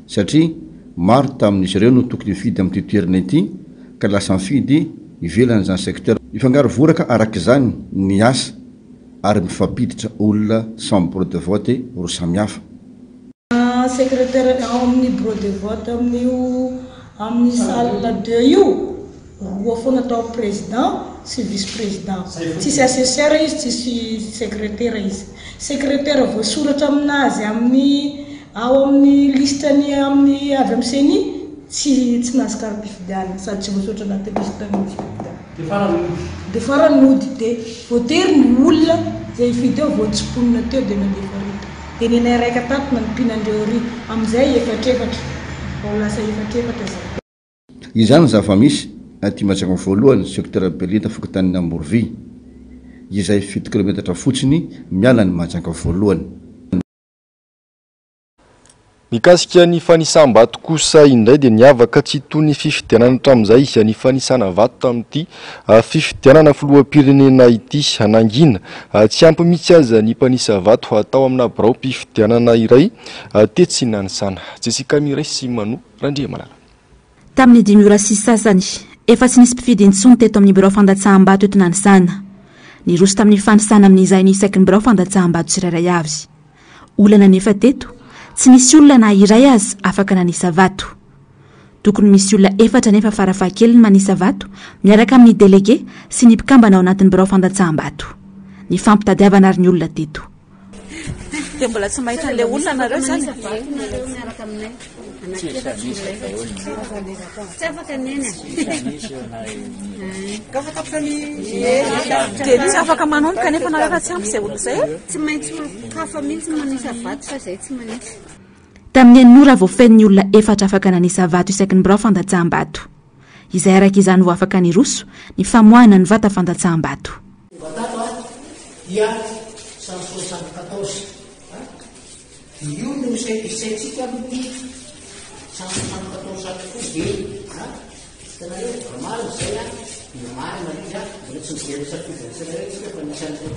satria maro tamin'izy ireo no tokony mifidy amin'ny toerana ity ka lasa mifidy ivelany zany secteur. Mifangaro voraka araka izany ny asa ary mifampiditra olona samy bureau de vote ro samihafa. Secrétaire amin'ny bureau de vote amin'ny salle 2 io roa foana atao président sy vice président. Tsisy assesseur izy tsisy secrétaire izy. Secrétaire voasoratra aminazy ao amin'ny listany amin'ny avy amin'ny seni tsy nazokara mpifidiana sady tsy voasoratra anaty liste mpifidiana. Dia farany mody dia voatery ny olona zay hifidy eo voatsiponina teo dia mandefa reta. dia nenay raika tato nanompianandreo ry amin'izay efatrefatra ao lasa efatrefatra zay izany zava misy aty Manjakamo voalohany secteur Belinta fokotaniny Amborovy izay 7 kilometatra fotsiny miala ny Manjakamo voalohany. Mikasika ny fanisam-bato kosa indray dia niavaka tsy toy ny fifidianana hatramin'izay ny fanisana vato tamin'ity fifidianana filoham-pirenena ity Anangina. Tsy ampy mihitsy aza ny mpanisa vato atao amina birao mpifidianana iray tetsy Nanisana. Jessica Miray sy Manu Randriamalala. Tamin'ny 2006 sasany efa tsy nisy mpifidy intsony teto amin'ny birao fandatsaham-bato eto Nanisana. Niroso tamin'ny fanisana amin'izay ny isaky ny birao fandatsaham-bato tsirairay avy. Olana nefa teto tsy nisy olona na iray azy afaka nanisa vato. Tokony misy olona efatra nefa farafahakeliny manisa vato miaraka amin'ny delege sy ny mpikambana ao anatin'ny birao fandatsaham-bato. Ny fampitadiavana ary ny olona teto. Dia mbola tsy mahita an'ilay olona nareo zany. Dia tsy afaka manondo kanefa nareo raha tsy ampy izay olo izay. Tsy maintsy kafa mihitsy manisa vato fa izay tsy maintsy. Tamin'ny anora voafenin'ny olona efatra afaka nanisa vato isaky ny birao fandatsaham-bato. Izay araka izany vao afaka niroso ny famoahana ny vata fandatsaham-bato. Dia 174 io no isaitsika amin'ity 174 fotsy tena hoe maro izay dia marina izy tsy mijery safidytsika rehetra fa nisan'ny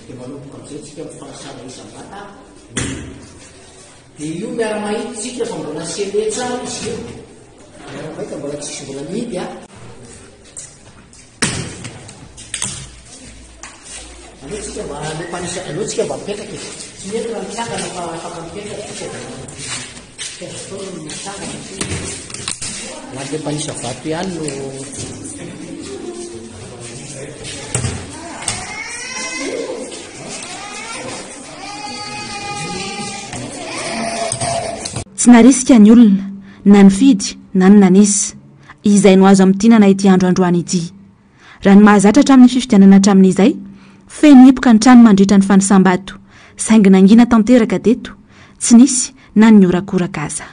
dia manomboka amin'izay tsika mifanasana isam-bata dia io miara-mahitsika fa mbola sele tsara izy io miara-mahita mbola tsisy mbola mihidy alohatsika mba alepanisa alohatsika mba mipetraka izy tsy mety raha mitsangana fa afaka mipetraka fotoana mitsangana alepanisa vato ihany no tsy narisika ny olona na ny fidy na ny nanisy izay no azo amin'ny tinana ity androandroany ity. Raha ny mahazatra hatramin'ny fifidianana hatramin'izay feno hipoka ny trano mandritra ny fanisam-bato saingy nangina tanteraka teto tsy nisy na ny orakoraka aza.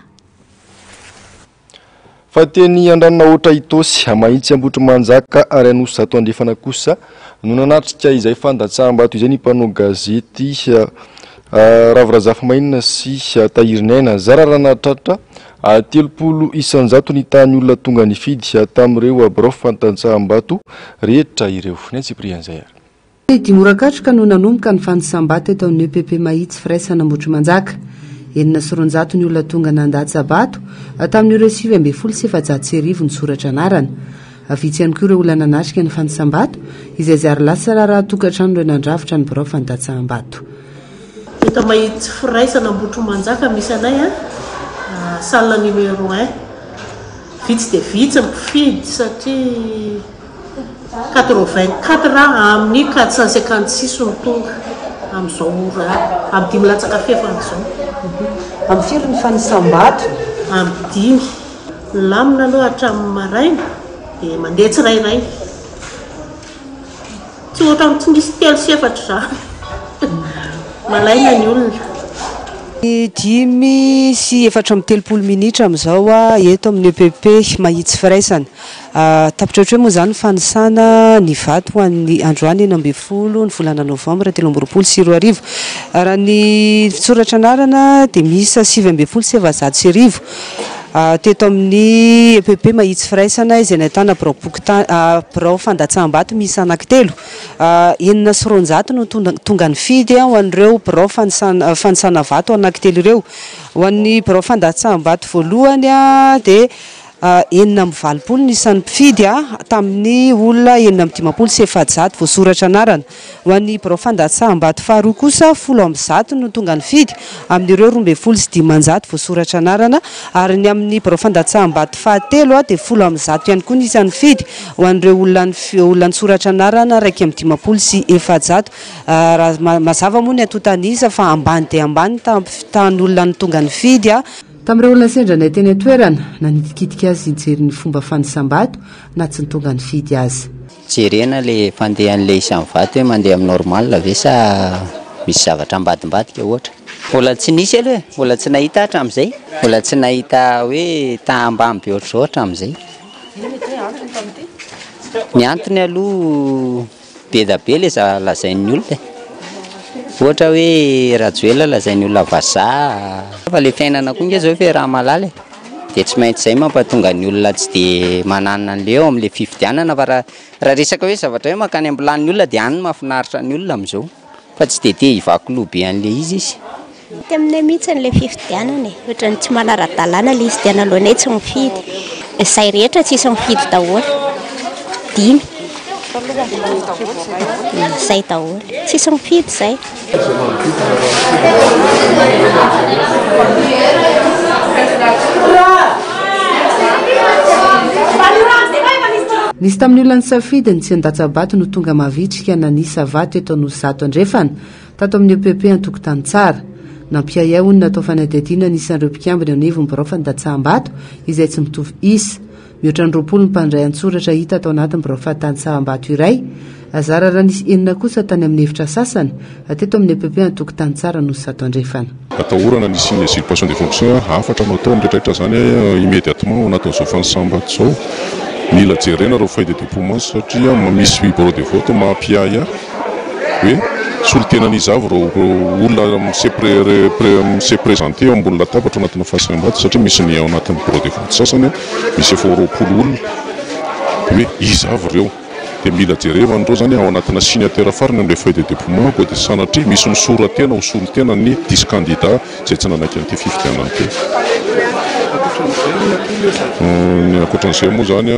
Fa teny andranona ohatra itosy mahitsy ambotry manjaka ary anosy zato andrefana kosa no nanatrika izay fandatsaham-bato izay ny mpanao gazety Ravirazafa Mainina sy Tahirinena zararana tratra 30 isanjato ny tany olona tonga ny fidy tamin'ireo birao fandatsaham-bato rehetra ireo. Ny Tsiprian'izay ary. Dimorakatroka no nanomboka ny fanisam-bato eto amin'ny EPP Mahitsy firaisana ambotry manjaka. 900 ny olona tonga nandatsam-bato tamin'ireo 720 ny soratra anarana. Vitsy ihany koa ireo olona nanatrika ny fanisam-bato izay zary lasa raha tokantrano ireo nandrafitra ny birao fandatsaham-bato. Eto Mahitsy firaisana ambotry manjaka misy anay salle numéro 1 vitsy dia vitsy mpifidy satria 84 amin'ny 456 no tonga amin'izao amin'ny 5 latsaka fefana izao. Amin'ny firy ny fanisam-bato? Amin'ny 5 lamina aloha hatramin'ny maraina dia mandeha tsirairay tsy ohatra amin'ny tsy nisy 3 sy 4 zany malaina ny olona. 5 sy 4 minitra amin'izao eto amin'ny EPP Mahitsy firaisana. Tapitra ohatry hoe moa zany fanisana ny vato ho an'ny androany 9 ny volana novambra 2024. Raha ny soratra anarana dia misy 720 teto amin'ny EPP Mahitsy firaisana izay nahitana birao fandatsaham-bato misy anankitelo. 900 no tonga ny fidy ho an'ireo birao fanisana vato anankitelo ireo. Ho an'ny birao fandatsaham-bato voalohany dia 920 ny isan'ny mpifidy tamin'ny olona 950 sy 700 voasoratra anarana. Ho an'ny birao fandatsaham-bato faharoa kosa 10 no tonga ny fidy amin'ireo 12 sy 500 voasoratra anarana ary ny amin'ny birao fandatsaham-bato fahatelo dia 10 ihany koa ny isan'ny fidy ho an'ireo olona soratra anarana 150 sy 700. Raha mazava moa ny atotanisa fa ambany dia ambany tan'olona ny tonga ny fidy tamin'ireo olona sendra nay teny atoerana na nitikitika azy hijery ny fomba fanisam-bato na tsy nitonga ny fidy azy. Jerena le fandehan'ilay isan'ny vato hoe mandeha amin'ny normal ve sa misy zavatra ambadimbadika ohatra. Mbola tsy nisy aloha, mbola tsy nahita hatramin'izay, mbola tsy nahita hoe tahambamy be ohatroatra amin'izay. Ny antony aloha be da be le lazain'ny olona. Ohatra hoe rajoela lazain'ny olona vazaha. Fa le fiainana koa nge zao fe raha malala dia tsy maintsy izay mampatonga ny olona tsy dia manana an'le eo amin'le fifidianana fa raha resaka hoe zavatra hoe makany ambilan'ny olona dia any mahafinaritra ny olona amin'izao fa tsy dia te hivaky loha be an'le izy. Teminay mihitsy an'le fifidianana ohatra ny tsy manara-dalàna le izy diana alohanay tsy mifidy. Izay rehetra tsisy mifidy daholo. 5. Izay daholo. Tsisy mifidy izay. Nisy tamin'ny olona ny safidiny tsy an-Datsabato no tonga mavitrika nanisa vato eto Anosizato andrefana tato amin'ny EPP an-tokotany tsara. Nampiay ao ny natao fanadihadiana anisan'ireo mpikambana eo anivon'ny biraofany Datsambato izay tsy mitovy isa. Mihoatra ny 20 ny mpandray an-tsoratra hita atao anatin'ny biraofany Datsambato iray. Azara raha nisy enina kosa tany amin'ny hevitra sasany ateto amin'ny EPP an-tokotany tsara Anosizato andrefana. Atahorana nisy ny usurpation des fonctions afatra no atao amretraretra zany immédiatement ao anatin'izao fansambato zao. Mila jerena reo feuille de dépôt satria misy bureau de vote mampiay hoe solitena n'izavo reo olona m'se présenté ambony latabatra anatina fahasambato satria misy ny ao anatin'ny bureau de vote sasany misy efa 20 olona hoe izavo reo dia mila jerevandreo zany ao anatina signataire farany amin'le feuille de dépôt ko dia sanatria misy ny soratena ho solitena ny 10 candidat izay tsy nanaiky an'ity fifidianana ty. Ny ankoatran'izay moa zany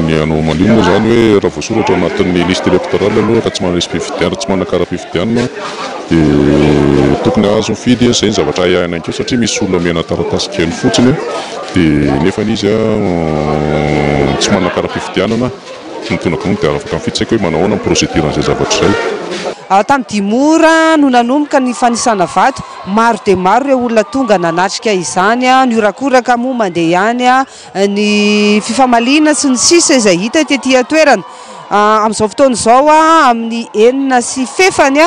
ny anao manio moa zany hoe raha voasoratra anatin'ny liste électorale aloha ka tsy manisy mpifidianana tsy manakara-mpifidianana dia tokony azo mifidy izay ny zavatra aiahina ankeo satria misy olona mena taratasy kely fotsiny dia nefa izy tsy manakara-mpifidianana nitonako moa dia afaka mifidy saika hoe manao ahoana ny procédure an'izay zavatra izay. Tamin'ny dimora no nanomboka ny fanisana vato maro dia maro ireo olona tonga nanatrika izany ny orakoraka moa mandeha ihany ny fifamaliana sy ny sisa izay hita tetỳ toerana amin'izao fotoana izao amin'ny 9 sy fefany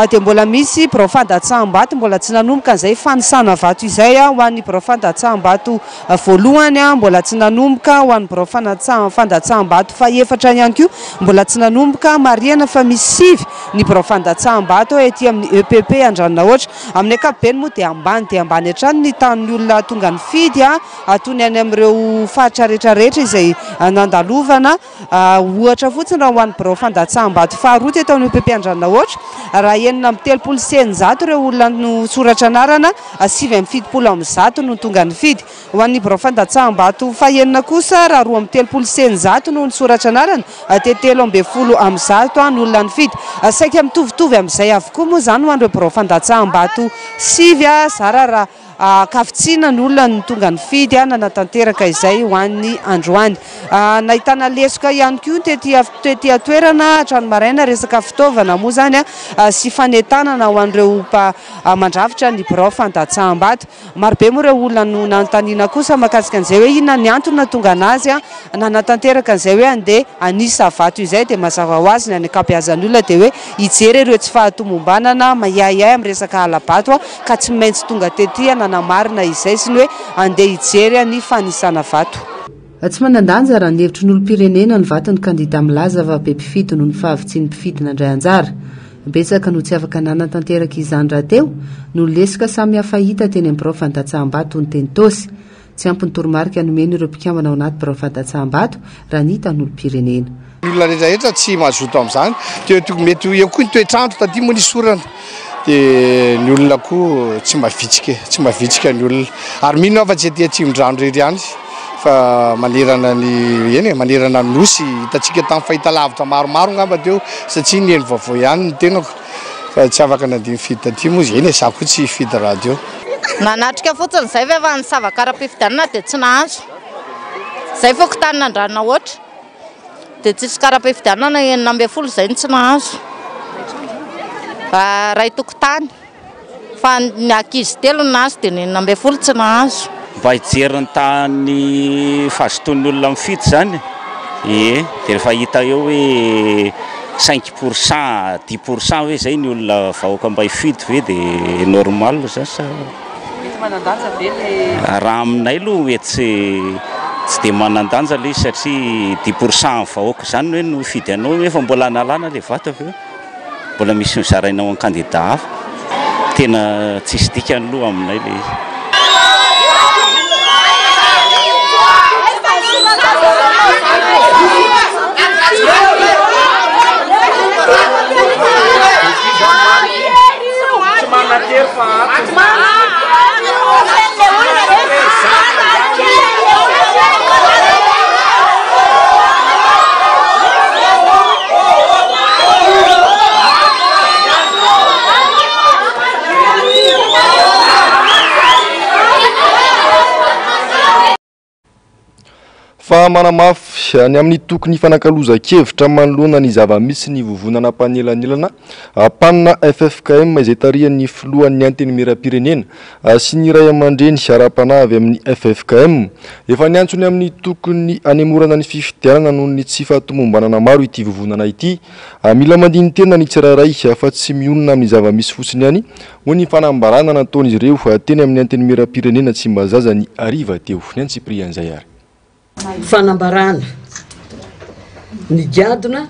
dia mbola misy biraofany Datsambato mbola tsy nanomboka an'izay fanisana vato izay ho an'ny biraofany Datsambato voalohany mbola tsy nanomboka ho an'ny biraofany Datsambato faefatra ihany koa mbola tsy nanomboka marihana fa misy 5 ny biraofany Datsambato etỳ amin'ny EPP Andraninaohatra amin'ny ankapobeny moa dia ambany hatrany ny tanin'ny olona tonga ny fidy atony any amin'ireo faritra rehetrarehetra izay nandalovana ohatra fotsiny raha ho an'ny biraofany Datsambato faharoa teto amin'ny EPP Andraninaohatra raha enina amin'ny 370 ireo olona no soratra anarana 770 no tonga ny fidy ho an'ny biraofany Datsambato fahaenina kosa raha 2 amin'ny 370 no soratra anarana 370 no olona ny fidy saika mitovitovy amin'izay avokoa moa zany ho an'ireo biraofany Datsambato 5 zara raha kavitsiana ny olona ny tonga ny fidy nanatanteraka izay ho an'ny androany. Nahitana lesoka ihany koa tetỳ toerana hatrany maraina resaka fitaovana moa zany sy fanentanana ho an'ireo mandrafitra ny biraofany Datsambato. Marobe moa ireo olona no nanontaniana kosa mahakasika an'izay hoe inona ny antony nahatonga anazy nanatanteraka an'izay hoe andeha anisa vato izay dia mazava ho azy ny ankabeazan'ny olona dia hoe hijery ireo tsy fahatomombanana mahiahiay amin'ny resaka alabato ka tsy maintsy tonga tetỳ namarina izay sy ny hoe andeha hijery ny fanisana vato. Tsy manan-danja raha ny hevitry ny olom-pirenena ny vaton'ny kandida milaza fa be mpifidy noho ny fahavitsin'ny mpifidy nandray anjara. Betsaka no tsy afaka nanatanteraka izany rahateo no lesoka samy hafa hita teny amin'ny biraofany Datsambato ny teny tosy. Tsy ampy ny toromarika nomeny ireo mpikambana ao anaty biraofany Datsambato raha ny hita ny olom-pirenena. Ny olona rehetrarehetra tsy mazoto amin'izany dia mety eo koa ny toetrandro taty moa ny sorana. Dia ny olona koa tsy mavitsika ny olona ary mino afa tsy etỳ atsimon-drano rery ihany fa manerana manerana ny nosy hitantsika tamin'ny fahitalavitra maromaro ngamba teo satria ny eny vaovao ihany ny tenako fa tsy afaka nandihy mifidy taty moa eny za koa tsy hifidy radio. Nanatrika fotsiny izay fa efa nisava kara-pifidianana dia tsy nahazo izay foka tany Andraninaohatra dia tsisy kara-pifidianana 9 izay ny tsy nahazo. Ray tokotany fa ny ankizy 3 nahazo dia ny 9 tsy nahazo. Mba hijery ny tany fahazotoan'ny olona mifidy zany dia rehefa hita eo hoe 5% 10% hoe zay ny olona vahoaka mba hifidy ve dia normal zany sa raha aminay aloha mety tsy dia manan-danja le izy satria 10% vahoaka zany hoe no hifidy anao nefa mbola analana le vato avy eo mbola misy mizarainao an candidat hafa tena tsisy dikany aloha aminay le izy. Fa manamafy ny amin'ny tokony fanakaloza-kevitra manoloana ny zava-misy ny vovonana mpanelanelana panina FFKM izay tarihan'ny filohan'ny anteny miram-pirenena sy ny ray aman-dreny ara-panavy amin'ny FFKM efa niantsony amin'ny tokony anemorana ny fifidianana noho ny tsy fahatomombanana maro ity vovonana ity mila mandiny tena ny tsirairay fa tsy mionona amin'ny zava-misy fotsiny ihany ho ny fanambarana nataon'izy ireo teny amin'ny anteny miram-pirenena tsy mbazaza ny ariva teo ny antsiprian'izay ary fanambarana ny gadona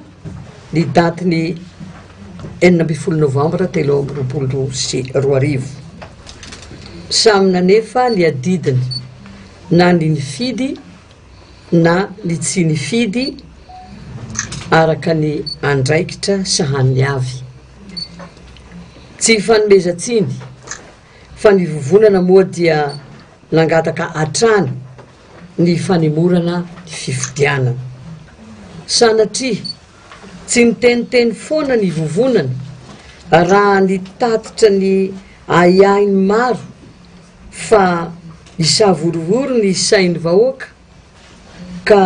ny daty ny 20 novambra 2024 samy nanefa ny adidiny na ny nifidy na ny tsy nifidy araka ny andraikitra sahany avy tsy fanomezantsiny fa ny vovonana moa dia nangataka atrany ny fanemorana ny fifidianana sanatria tsy niteniteny foana ny vovonana raha ny tatitra ny ayainy maro fa isavorovoro ny sainy vahoaka ka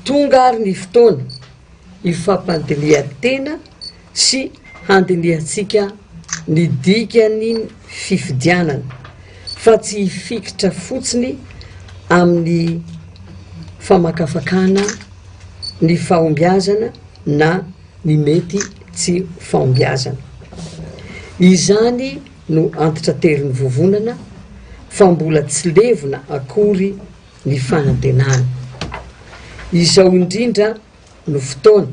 tonga ary ny fotoana ifampandelia-tena sy handeliantsika ny dikany fifidianana fa tsy hifikitra fotsiny amin'ny famakafakana ny fahombiazana na ny mety tsy fahombiazana izany no antitra terin'ny vovonana fa mbola tsy levona akory ny fanantenana izao indrindra no fotoana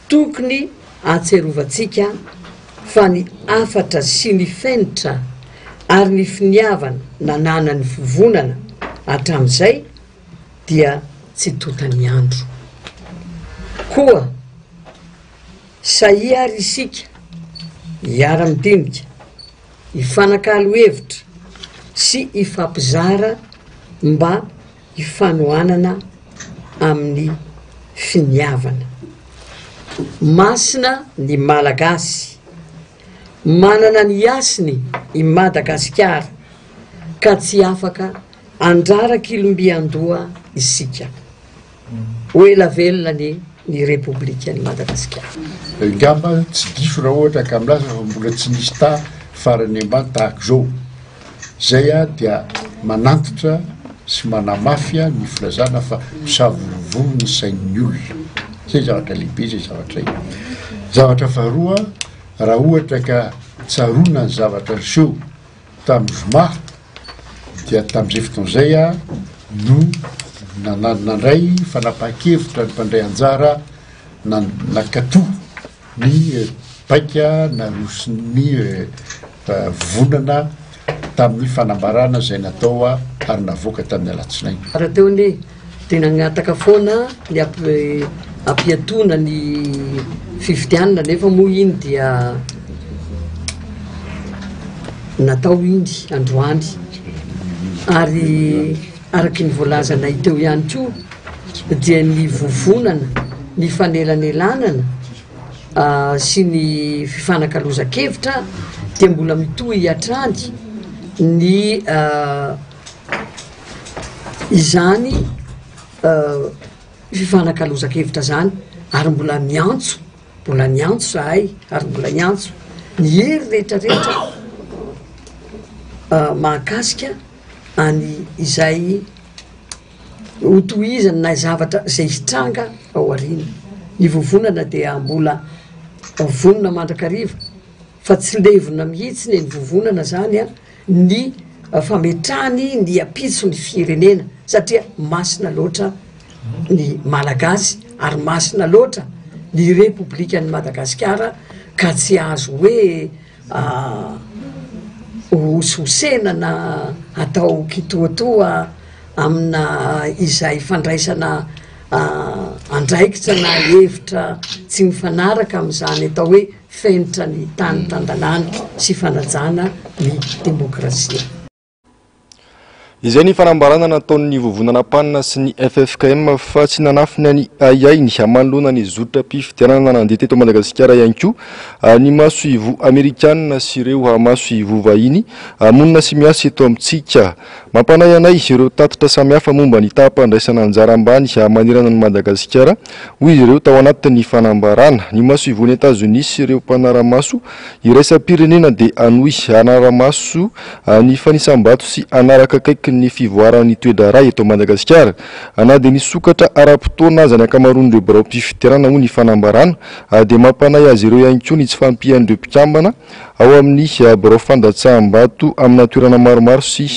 tokony atserovantsika fa ny afatra sy ny fenitra ary ny finiavana nananany vovonana atram'izay dia tsy totany andro koa sahia ary isika hiara-midinika hifanakalo hevitra sy hifampizara mba hifanohanana amin'ny finiavana masina ny malagasy manana ny asiny i Madagasikara ka tsy afaka andrarak'ilombiandoha isika oela velona ny repoblika ny Madagasikara ngamba tsy diso raha ohatra ka milaza fa mbola tsy nisy ta farany ambany tahaka zao zay a dia manantitra sy manamafia ny filazana fa misavorovoro ny sain'ny olona zay zavatra lehibe zay zavatra io zavatra faharoa raha ohatra ka tsarona ny zavatra niseho tamin'ny zoma dia tamin'izay fotoan'izay a no nandray fanapahan-kevitra ny mpandray anjara nakatoa ny paika narosiny vovonana tamin'ny fanambarana zay natao ary navoaka tamin'ny alatsinainy raha teo ny tena nagnataka foana ny ampiatona ny fifidianana nefa moa iny dia natao iny androany ary araky ny voalazanay teo ihany koa dia ny vovonana ny fanelanelanana sy ny fifanakaloza-kevitra dia mbola mitohy hiatrany ny izany fifanakaloza-kevitra zany ary mbola miantso zahay ary mbola miantso ny hery rehetrarehetra mahakasika any izay hotohizana na zavatra zay hitranga ao ariny ny vovonana dia mbola vonona mandrakariva fa tsy levona mihitsy ny vovonana zany a ny fametrahany ny apitso ny firenena satria masina loatra ny malagasy ary masina loatra ny republika ny Madagasikara ka tsy azo hoe hososena na atao kitoatoa amina izay fandraisana andraikitra na hevitra tsy mifanaraka amin'izany atao hoe fenitra ny tany tandalàna sy fanajana ny demokrasia. Izay ny fanambarana nataon'ny vovonana panina sy ny FFKM fa tsy nanafiny any aiay ny hamanlona ny zotra-pifidianana nandeha teto Madagasikara ihany koa ny maso ivo Amerikanina sy ireo maso ivo vahiny monina sy miasa eto amintsika. Mampanay anay ireo tatitra samihafa momba ny taham-pandraisana anjara ambany manerana ny Madagasikara hoy ireo tao anatin'ny fanambarana. Ny maso ivo ny Etazonia sy ireo mpanaramaso iraisam-pirenena dia anohy anaramaso ny fanisam-bato sy anaraka kaiky ny fivoaran'ny toedraray eto Madagasikara na dia nisokatra ara-potoana aza ny akamaroan'ireo barao-pifidianana hoy ny fanambarana dia mampanay azy ireo ihany koa ny tsy fampian'ireo mpikambana ao amin'ny barao fandatsaham-bato amina toerana maromaro sy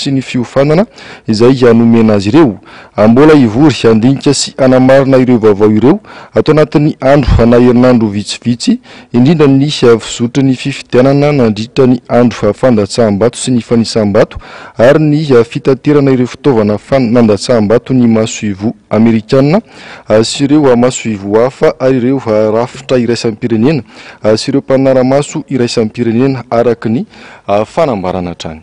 ny fiofanana izay nomena azy ireo. Mbola ivory andinika sy anamarina ireo vaovao ireo atao anatin'ny andro na herinandro vitsivitsy indrindra ny fizotry ny fifidianana nandritra ny andro fandatsaham-bato sy ny fanisam-bato ary ny fitaterana ireo fitaovana fandatsaham-bato ny maso ivo Amerikanina sy ireo maso ivo hafa ary ireo rafitra iraisam-pirenena sy ireo mpanaramaso iraisam-pirenena araka ny fanambarana hatrany.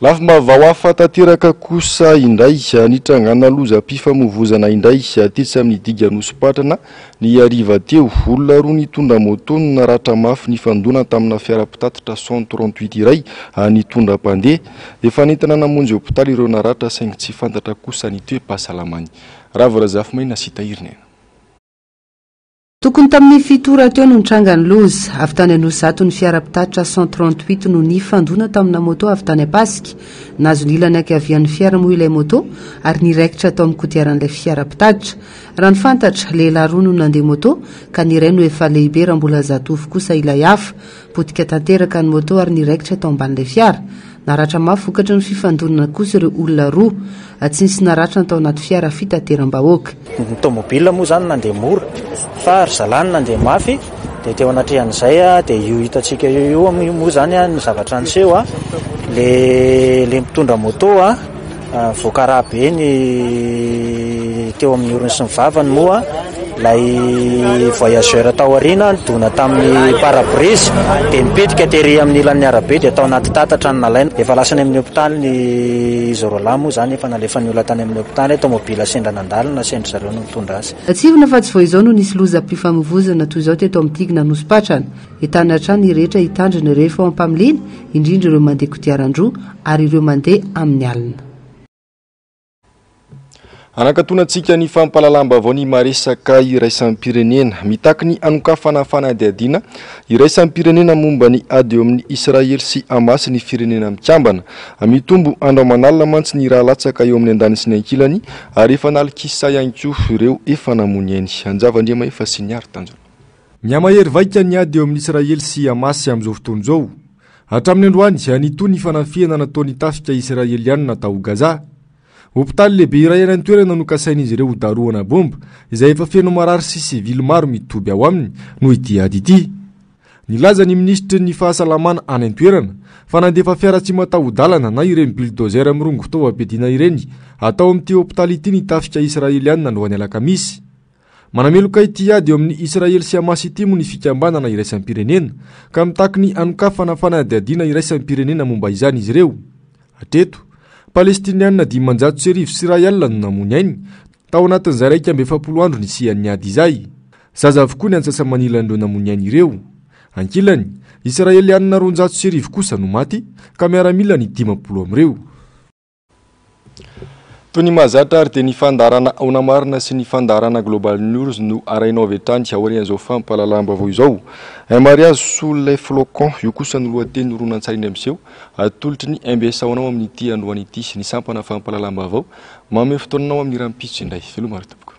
Lafim-baovao hafa tanteraka kosa indray nitrangana lozam-pifamoivozana indray tetsy amin'ny diga Nosy-Patrana ny hariva teo. Olona roa nitondra moto no naratra mafy ny fandona tamina fiara-pitatitra 138 iray nitondra mpandeha. Efa nentina namonjy hopitaly ireo naratra saingy tsy fantatra kosa ny toe-pahasalamany. Ravorazafy sy tahirina. Tokony tamin'ny fitora teo no nitrangany loza avy tany Anosato ny fiara-pitatitra 138 no nifandona tamina moto avy tany Pasika. Nazo lilany ankavian'ny fiara moa ilay moto ary niraikitra tao amin'ny kodiaran'ilay fiara-pitatitra. Raha ny fantatra lehilahy roa no nandeha moto ka ny iray no efa lehibe raha mbola zatovo kosa ilay hafa. Potika tanteraka ny moto ary niraikitra tao amban'ilay fiara. Naratra mafy vokatra ny fifandonana kosa ireo olona roa tsy nisy naratra tao anaty fiara fitateram-bahoaka. Ny tomobila moa zany nandeha mora fa ry zalany nandeha mafy dia teo anatrehan'izay dia io hitantsika io moa zany ny zavatra niseho le mitondra moto voakaraha be ny teo amin'ny orony sy ny vavany moa lay voyageur tao aoriana dona tamin'ny parabrise dia nipetrika tery amin'ny ilan'ny arabe dia tao anaty tatatra ny nalaina efa lasany amin'ny hopitaly ny Zorola moa zany efa nalefan'ny olona tany amin'ny hopitaly tomobila sendra nandalina sendra zareo no mitondra azy. Tsivona fa tsy vao izao no nisy lozam-pifamoivozana toy izao teto amin'ny Tigna Nosy-Patrana. Hitana hatrany rehetra hitandrina rehefa ao am-pamiliny indrindra ireo mandeha kodiaran-droa ary ireo mandeha amin'ny alina. Anakatonantsika ny fampalalamba-baovao ny maresaka iraisam-pirenena mitaky ny anokafana fanadihadiana iraisam-pirenena momba ny ady eo amin'ny Israely sy Hamas ny firenena mikambana mitombo andro manalina mantsy ny raha latsaka eo amin'ny andany sy ny ankilany ary efa nalikisa ihany koa ireo efa namony ainy. Anjava-ndriama efa sy ny tanjona. Miamahery vaika ny ady eo amin'ny Israely sy Hamas amin'izao fotoana izao. Hatramin'ny androany nitoy ny fanafiana nataon'ny tafika Israelianina tao Gaza. Hopitaly lehibe iray any toerana no kasain'izy ireo daroana bomba izay efa feno marary sy sivily maro mitoby ao aminy no ity ady ity. Nilaza ny ministry ny fahasalamana any an-toerana fa nandefa fiara tsy mataho-dalana na ireny bulldozer mirongo fitaovam-piadiana ireny atao amin'ity hopitaly ity ny tafika Israelianina androany alakamisy. Manameloka ity ady eo amin'ny Israely sy Hamas ity moa ny fikambanana iraisam-pirenena ka mitaky ny anokafana fanadihadiana iraisam-pirenena momba izany izy ireo. Hatreto Palestinianina 500 sy Israel no namony ainy tao anatin'izay 140 andro ny sian'ny ady izay. Zaza avokoa ny antsasa-manilan'ireo namony ainy ireo. Ankilany Israelianina 200 kosa no maty ka miaramila ny 50 amin'ireo. toy ny mahazatra ary dia ny fandarana aona marina sy ny fandarana global news no arainao avy hatrany aorian'izao fampahalalam-baovao izao. Mariage sous les flocons io kosa ny lohateny horonan-tsary iny amin'izao atolotry ny MBS aonao amin'ity androany ity ny sampana fampahalalam-baovao manome fotoananao amin'ny rampitso indray velomary tompoko.